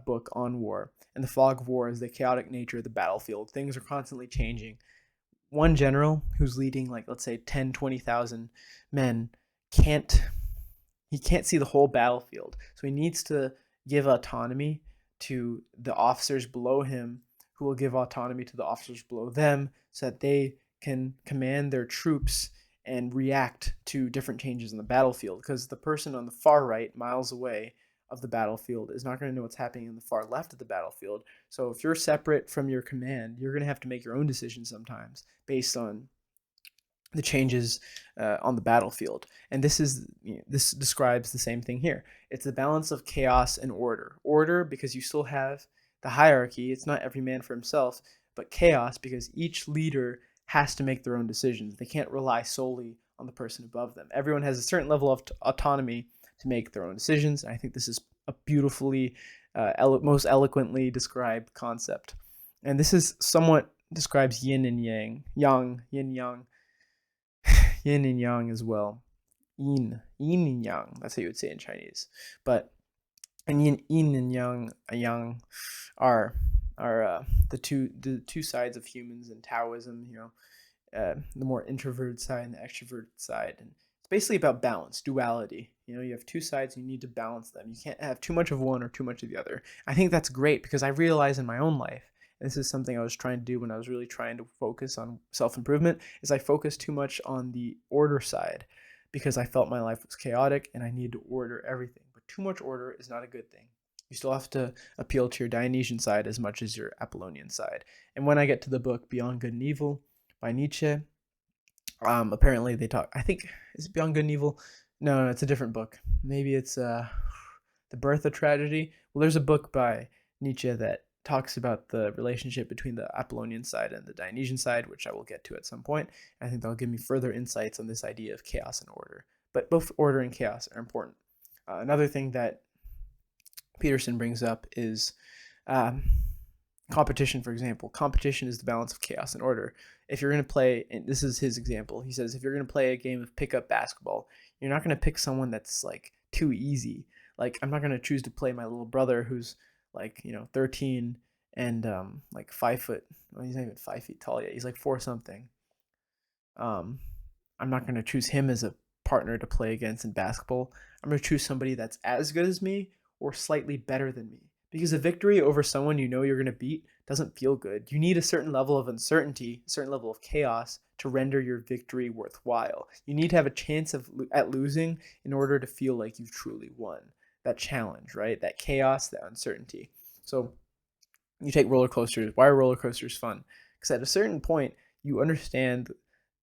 book on war. And the fog of war is the chaotic nature of the battlefield. Things are constantly changing. One general who's leading, like, let's say 10, 20,000 men can't see the whole battlefield. So he needs to give autonomy to the officers below him, who will give autonomy to the officers below them, so that they can command their troops and react to different changes in the battlefield. Because the person on the far right, miles away of the battlefield, is not going to know what's happening in the far left of the battlefield. So if you're separate from your command, you're going to have to make your own decisions sometimes based on the changes on the battlefield. And this describes the same thing here. It's the balance of chaos and order. Order because you still have the hierarchy. It's not every man for himself, but chaos because each leader has to make their own decisions. They can't rely solely on the person above them. Everyone has a certain level of autonomy to make their own decisions. And I think this is a beautifully, most eloquently described concept. And this is somewhat describes yin and yang, yin and yang as well. Yin and yang. That's how you would say it in Chinese. But yin and yang are the two sides of humans in Taoism. The more introverted side and the extroverted side, and it's basically about balance, duality. You have 2 sides, and you need to balance them. You can't have too much of one or too much of the other. I think that's great because I realize in my own life, and this is something I was trying to do when I was really trying to focus on self-improvement, is I focused too much on the order side because I felt my life was chaotic and I needed to order everything. But too much order is not a good thing. You still have to appeal to your Dionysian side as much as your Apollonian side. And when I get to the book Beyond Good and Evil by Nietzsche, apparently they talk, I think, is it Beyond Good and Evil? No, it's a different book. Maybe it's The Birth of Tragedy. Well, there's a book by Nietzsche that talks about the relationship between the Apollonian side and the Dionysian side, which I will get to at some point. I think that'll give me further insights on this idea of chaos and order. But both order and chaos are important. Another thing that Peterson brings up is competition, for example. Competition is the balance of chaos and order. If you're going to play, and this is his example, he says, if you're going to play a game of pickup basketball, you're not going to pick someone that's like too easy. Like, I'm not going to choose to play my little brother who's like, 13 and like 5 foot. Well, he's not even 5 feet tall yet. He's like four something. Um, I'm not going to choose him as a partner to play against in basketball. I'm going to choose somebody that's as good as me or slightly better than me. Because a victory over someone you know you're going to beat doesn't feel good. You need a certain level of uncertainty, a certain level of chaos to render your victory worthwhile. You need to have a chance at losing in order to feel like you've truly won. That challenge, right? That chaos, that uncertainty. So you take roller coasters. Why are roller coasters fun? Because at a certain point, you understand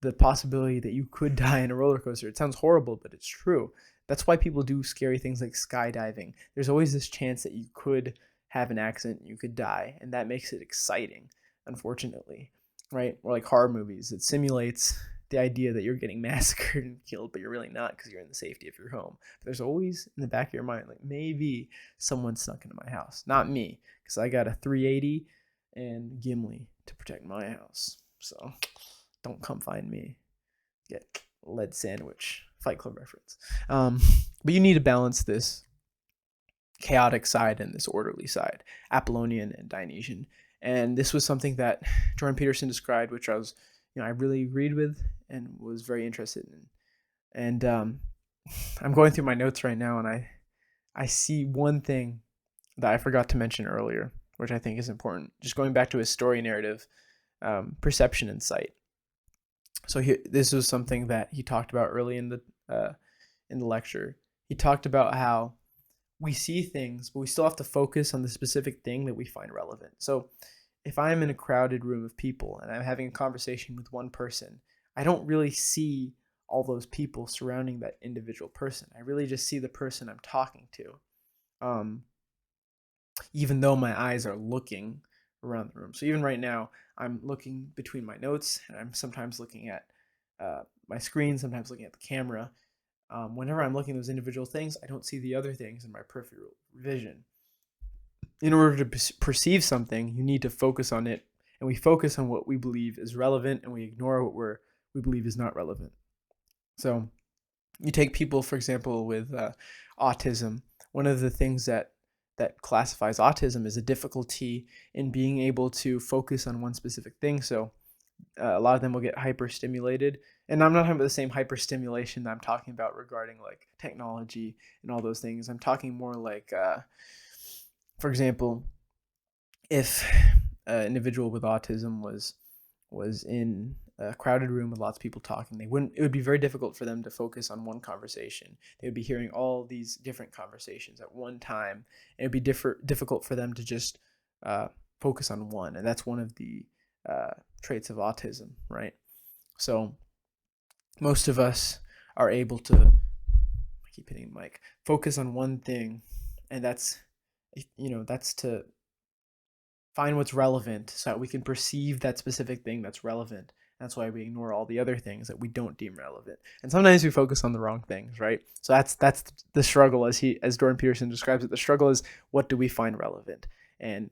the possibility that you could die in a roller coaster. It sounds horrible, but it's true. That's why people do scary things like skydiving. There's always this chance that you could have an accident, you could die, and that makes it exciting, unfortunately, right? Or like horror movies, it simulates the idea that you're getting massacred and killed, but you're really not because you're in the safety of your home. But there's always in the back of your mind, like maybe someone snuck into my house. Not me, because I got a 380 and Gimli to protect my house. So don't come find me. Get lead sandwich. Fight Club reference. But you need to balance this chaotic side and this orderly side, Apollonian and Dionysian. And this was something that Jordan Peterson described, which I really agreed with and was very interested in. And I'm going through my notes right now, and I see one thing that I forgot to mention earlier, which I think is important. Just going back to his story narrative, perception and sight. So this was something that he talked about early in the lecture. He talked about how we see things, but we still have to focus on the specific thing that we find relevant. So if I'm in a crowded room of people and I'm having a conversation with one person, I don't really see all those people surrounding that individual person. I really just see the person I'm talking to, even though my eyes are looking around the room. So even right now, I'm looking between my notes, and I'm sometimes looking at my screen, sometimes looking at the camera. Whenever I'm looking at those individual things, I don't see the other things in my peripheral vision. In order to perceive something, you need to focus on it, and we focus on what we believe is relevant, and we ignore what we believe is not relevant. So you take people, for example, with autism. One of the things that classifies autism is a difficulty in being able to focus on one specific thing. So a lot of them will get hyperstimulated, and I'm not talking about the same hyperstimulation that I'm talking about regarding like technology and all those things. I'm talking more like, for example, if an individual with autism was in a crowded room with lots of people talking, it would be very difficult for them to focus on one conversation. They would be hearing all these different conversations at one time, and it would be difficult for them to just focus on one. And that's one of the traits of autism, right? So most of us are able to, I keep hitting the mic, focus on one thing, and that's to find what's relevant so that we can perceive that specific thing that's relevant. That's why we ignore all the other things that we don't deem relevant. And sometimes we focus on the wrong things, right? So that's the struggle, as Jordan Peterson describes it. The struggle is, what do we find relevant? And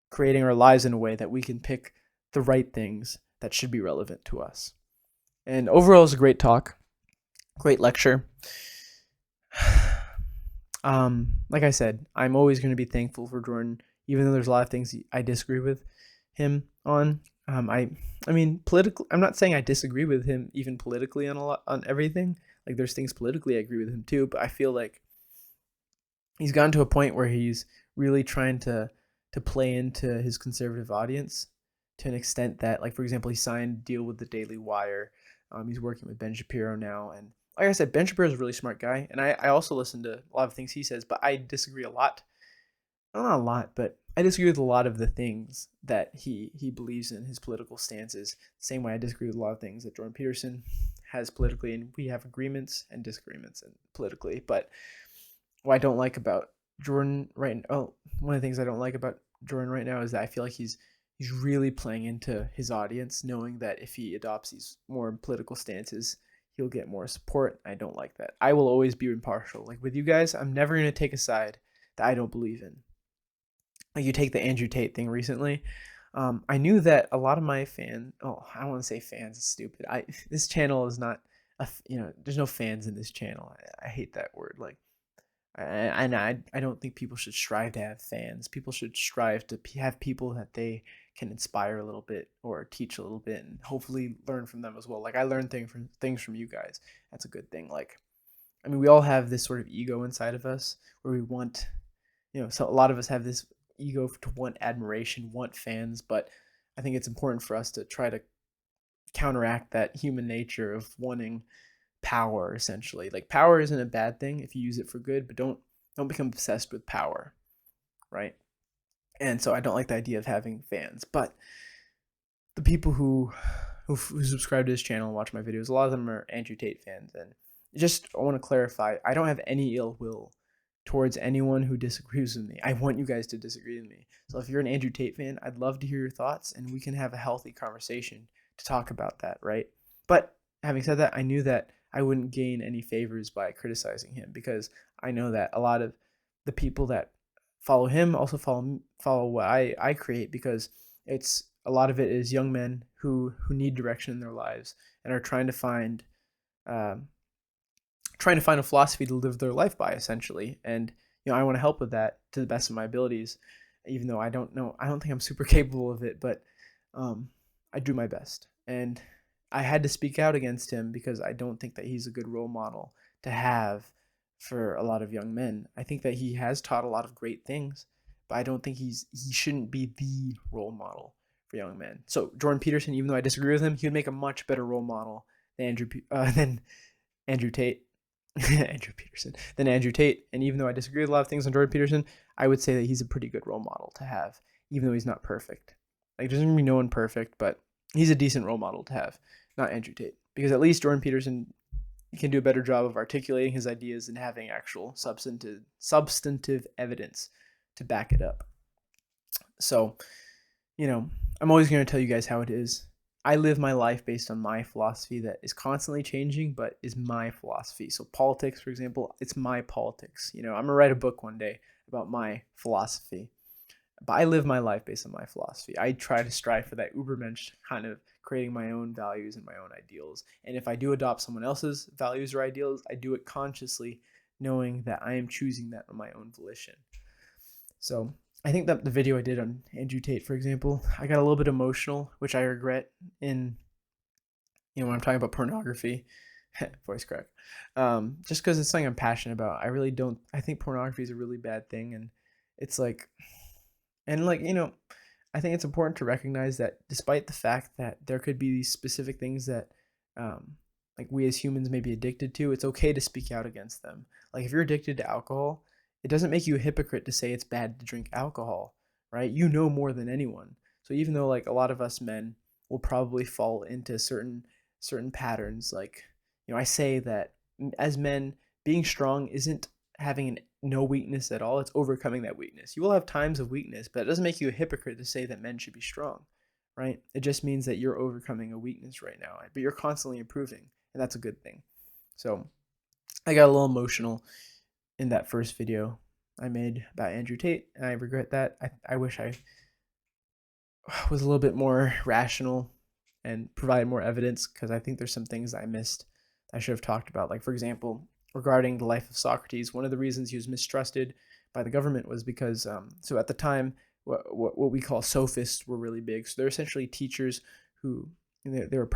creating our lives in a way that we can pick the right things that should be relevant to us. And overall, it's a great talk, great lecture. Like I said, I'm always going to be thankful for Jordan, even though there's a lot of things I disagree with him on. I mean, politically, I'm not saying I disagree with him even politically on everything. Like, there's things politically I agree with him too, but I feel like he's gotten to a point where he's really trying to play into his conservative audience to an extent that, like, for example, he signed a deal with the Daily Wire. He's working with Ben Shapiro now, and like I said, Ben Shapiro is a really smart guy, and I also listen to a lot of things he says, but I disagree a lot. Not a lot, but I disagree with a lot of the things that he believes in, his political stances. Same way I disagree with a lot of things that Jordan Peterson has politically, and we have agreements and disagreements politically. But what I don't like about Jordan one of the things I don't like about Jordan right now is that I feel like he's really playing into his audience, knowing that if he adopts these more political stances, he'll get more support. I don't like that. I will always be impartial. Like with you guys, I'm never going to take a side that I don't believe in. Like, you take the Andrew Tate thing recently. I knew that a lot of my I don't want to say fans, it's stupid. This channel is not, there's no fans in this channel. I hate that word. Like, And I don't think people should strive to have fans. People should strive to have people that they can inspire a little bit or teach a little bit and hopefully learn from them as well. Like I learned things from you guys. That's a good thing. Like I mean, we all have this sort of ego inside of us where we want, so a lot of us have this ego to want admiration, want fans, but I think it's important for us to try to counteract that human nature of wanting power essentially. Like power isn't a bad thing if you use it for good, but don't become obsessed with power, right? And so I don't like the idea of having fans, but the people who subscribe to this channel and watch my videos, a lot of them are Andrew Tate fans, and just I want to clarify, I don't have any ill will towards anyone who disagrees with me. I want you guys to disagree with me. So if you're an Andrew Tate fan, I'd love to hear your thoughts and we can have a healthy conversation to talk about that, right? But having said that, I knew that I wouldn't gain any favors by criticizing him because I know that a lot of the people that follow him also follow what I create, because it's a lot of it is young men who need direction in their lives and are um, trying to find a philosophy to live their life by, essentially. And I want to help with that to the best of my abilities, even though I don't think I'm super capable of it, but I do my best. And I had to speak out against him because I don't think that he's a good role model to have for a lot of young men. I think that he has taught a lot of great things, but I don't think he shouldn't be the role model for young men. So Jordan Peterson, even though I disagree with him, he would make a much better role model than Andrew Tate. Andrew Peterson than Andrew Tate. And even though I disagree with a lot of things on Jordan Peterson, I would say that he's a pretty good role model to have, even though he's not perfect. Like there's gonna be no one perfect, but he's a decent role model to have, not Andrew Tate, because at least Jordan Peterson can do a better job of articulating his ideas and having actual substantive evidence to back it up. So, I'm always going to tell you guys how it is. I live my life based on my philosophy that is constantly changing, but is my philosophy. So politics, for example, it's my politics. I'm going to write a book one day about my philosophy. But I live my life based on my philosophy. I try to strive for that Ubermensch kind of creating my own values and my own ideals. And if I do adopt someone else's values or ideals, I do it consciously, knowing that I am choosing that on my own volition. So I think that the video I did on Andrew Tate, for example, I got a little bit emotional, which I regret in, when I'm talking about pornography. Voice crack. Just because it's something I'm passionate about. I think pornography is a really bad thing. And it's like, I think it's important to recognize that despite the fact that there could be these specific things that, like we as humans may be addicted to, it's okay to speak out against them. Like if you're addicted to alcohol, it doesn't make you a hypocrite to say it's bad to drink alcohol, right? You know more than anyone. So even though like a lot of us men will probably fall into certain patterns, like, I say that as men, being strong isn't having no weakness at all. It's overcoming that weakness. You will have times of weakness, but it doesn't make you a hypocrite to say that men should be strong, right? It just means that you're overcoming a weakness right now, but you're constantly improving, and that's a good thing. So I got a little emotional in that first video I made about Andrew Tate, and I regret that. I wish I was a little bit more rational and provided more evidence, because I think there's some things I missed I should have talked about. Like, for example, regarding the life of Socrates, one of the reasons he was mistrusted by the government was because, so at the time, what we call sophists were really big. So they're essentially teachers who, they were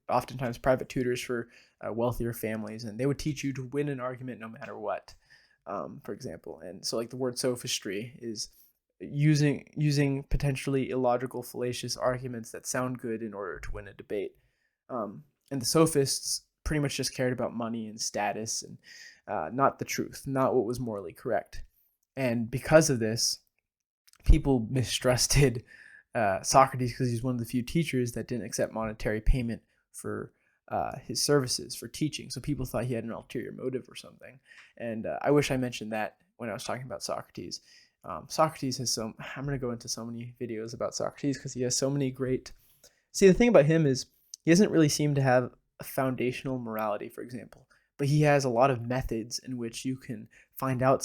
oftentimes private tutors for wealthier families, and they would teach you to win an argument no matter what, for example. And so like the word sophistry is using potentially illogical, fallacious arguments that sound good in order to win a debate. And the sophists pretty much just cared about money and status, and not the truth, not what was morally correct. And because of this, people mistrusted Socrates because he's one of the few teachers that didn't accept monetary payment for his services for teaching. So people thought he had an ulterior motive or something. And I wish I mentioned that when I was talking about Socrates. Socrates has I'm going to go into so many videos about Socrates because he has so many great. See, the thing about him is he doesn't really seem to have a foundational morality, for example, but he has a lot of methods in which you can find out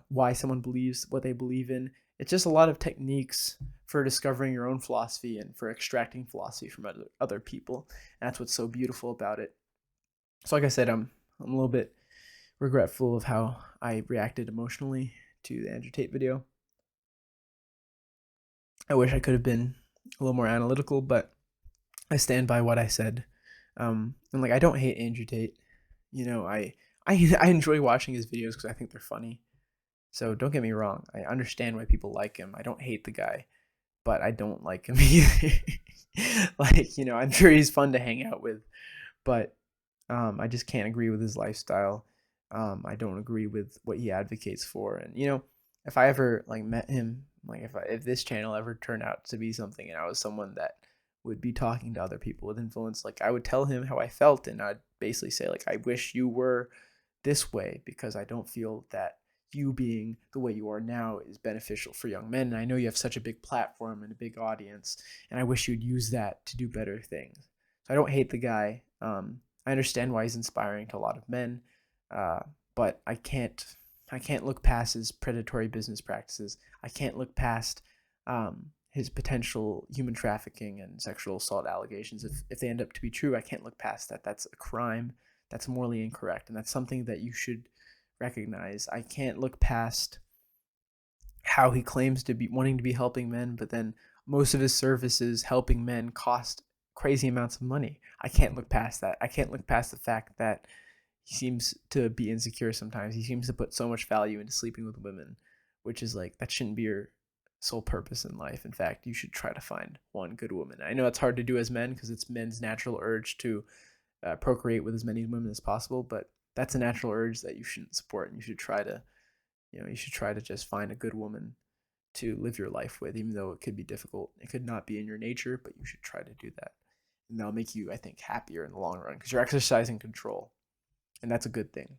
why someone believes what they believe in. It's just a lot of techniques for discovering your own philosophy and for extracting philosophy from other people. And that's what's so beautiful about it. So like I said, I'm a little bit regretful of how I reacted emotionally to the Andrew Tate video. I wish I could have been a little more analytical, but I stand by what I said. And like, I don't hate Andrew Tate. You know, I enjoy watching his videos because I think they're funny. So don't get me wrong. I understand why people like him. I don't hate the guy, but I don't like him either. Like, you know, I'm sure he's fun to hang out with, but I just can't agree with his lifestyle. I don't agree with what he advocates for. And you know, if I ever like met him, like if this channel ever turned out to be something, and I was someone that would be talking to other people with influence, like I would tell him how I felt, and I'd basically say like, I wish you were this way because I don't feel that you being the way you are now is beneficial for young men. And I know you have such a big platform and a big audience, and I wish you'd use that to do better things. So I don't hate the guy. I understand why he's inspiring to a lot of men, but I can't look past his predatory business practices. I can't look past his potential human trafficking and sexual assault allegations. If they end up to be true, I can't look past that. That's a crime. That's morally incorrect, and that's something that you should recognize. I can't look past how he claims to be wanting to be helping men, but then most of his services helping men cost crazy amounts of money. I can't look past that. I can't look past the fact that he seems to be insecure sometimes. He seems to put so much value into sleeping with women, which is like, that shouldn't be your sole purpose in life. In fact, you should try to find one good woman. I know it's hard to do as men because it's men's natural urge to procreate with as many women as possible, but that's a natural urge that you shouldn't support, and you should try to, you know, you should try to just find a good woman to live your life with, even though it could be difficult. It could not be in your nature, but you should try to do that, and that'll make you, I think, happier in the long run because you're exercising control, and that's a good thing.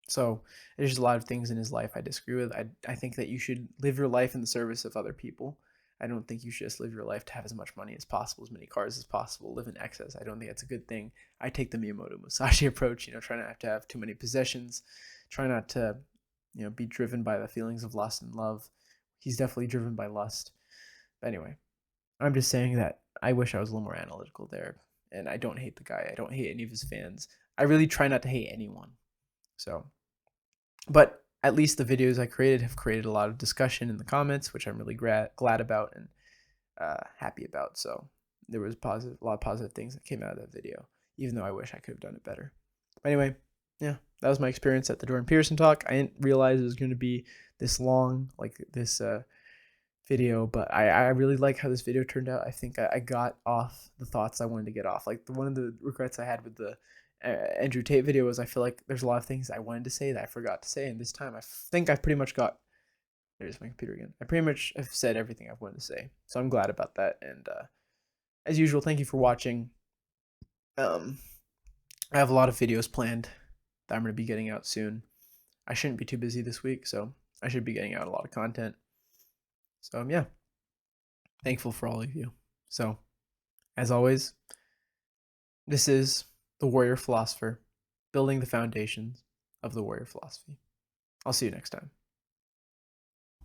So there's just a lot of things in his life I disagree with. I think that you should live your life in the service of other people. I don't think you should just live your life to have as much money as possible, as many cars as possible, live in excess. I don't think that's a good thing. I take the Miyamoto Musashi approach, you know, try not to have too many possessions, try not to, you know, be driven by the feelings of lust and love. He's definitely driven by lust. But anyway, I'm just saying that I wish I was a little more analytical there. And I don't hate the guy. I don't hate any of his fans. I really try not to hate anyone. So, but at least the videos I created have created a lot of discussion in the comments, which I'm really glad about and happy about. So there was a lot of positive things that came out of that video, even though I wish I could have done it better. But anyway, yeah, that was my experience at the Jordan Peterson talk. I didn't realize it was going to be this long, like this video, but I really like how this video turned out. I think I got off the thoughts I wanted to get off. Like one of the regrets I had with the Andrew Tate video was I feel like there's a lot of things I wanted to say that I forgot to say, and this time I think I've pretty much got, there's my computer again, I pretty much have said everything I've wanted to say, so I'm glad about that. And as usual, thank you for watching. I have a lot of videos planned that I'm going to be getting out soon. I shouldn't be too busy this week, so I should be getting out a lot of content. So yeah, thankful for all of you. So as always, this is the Warrior Philosopher, building the foundations of the warrior philosophy. I'll see you next time.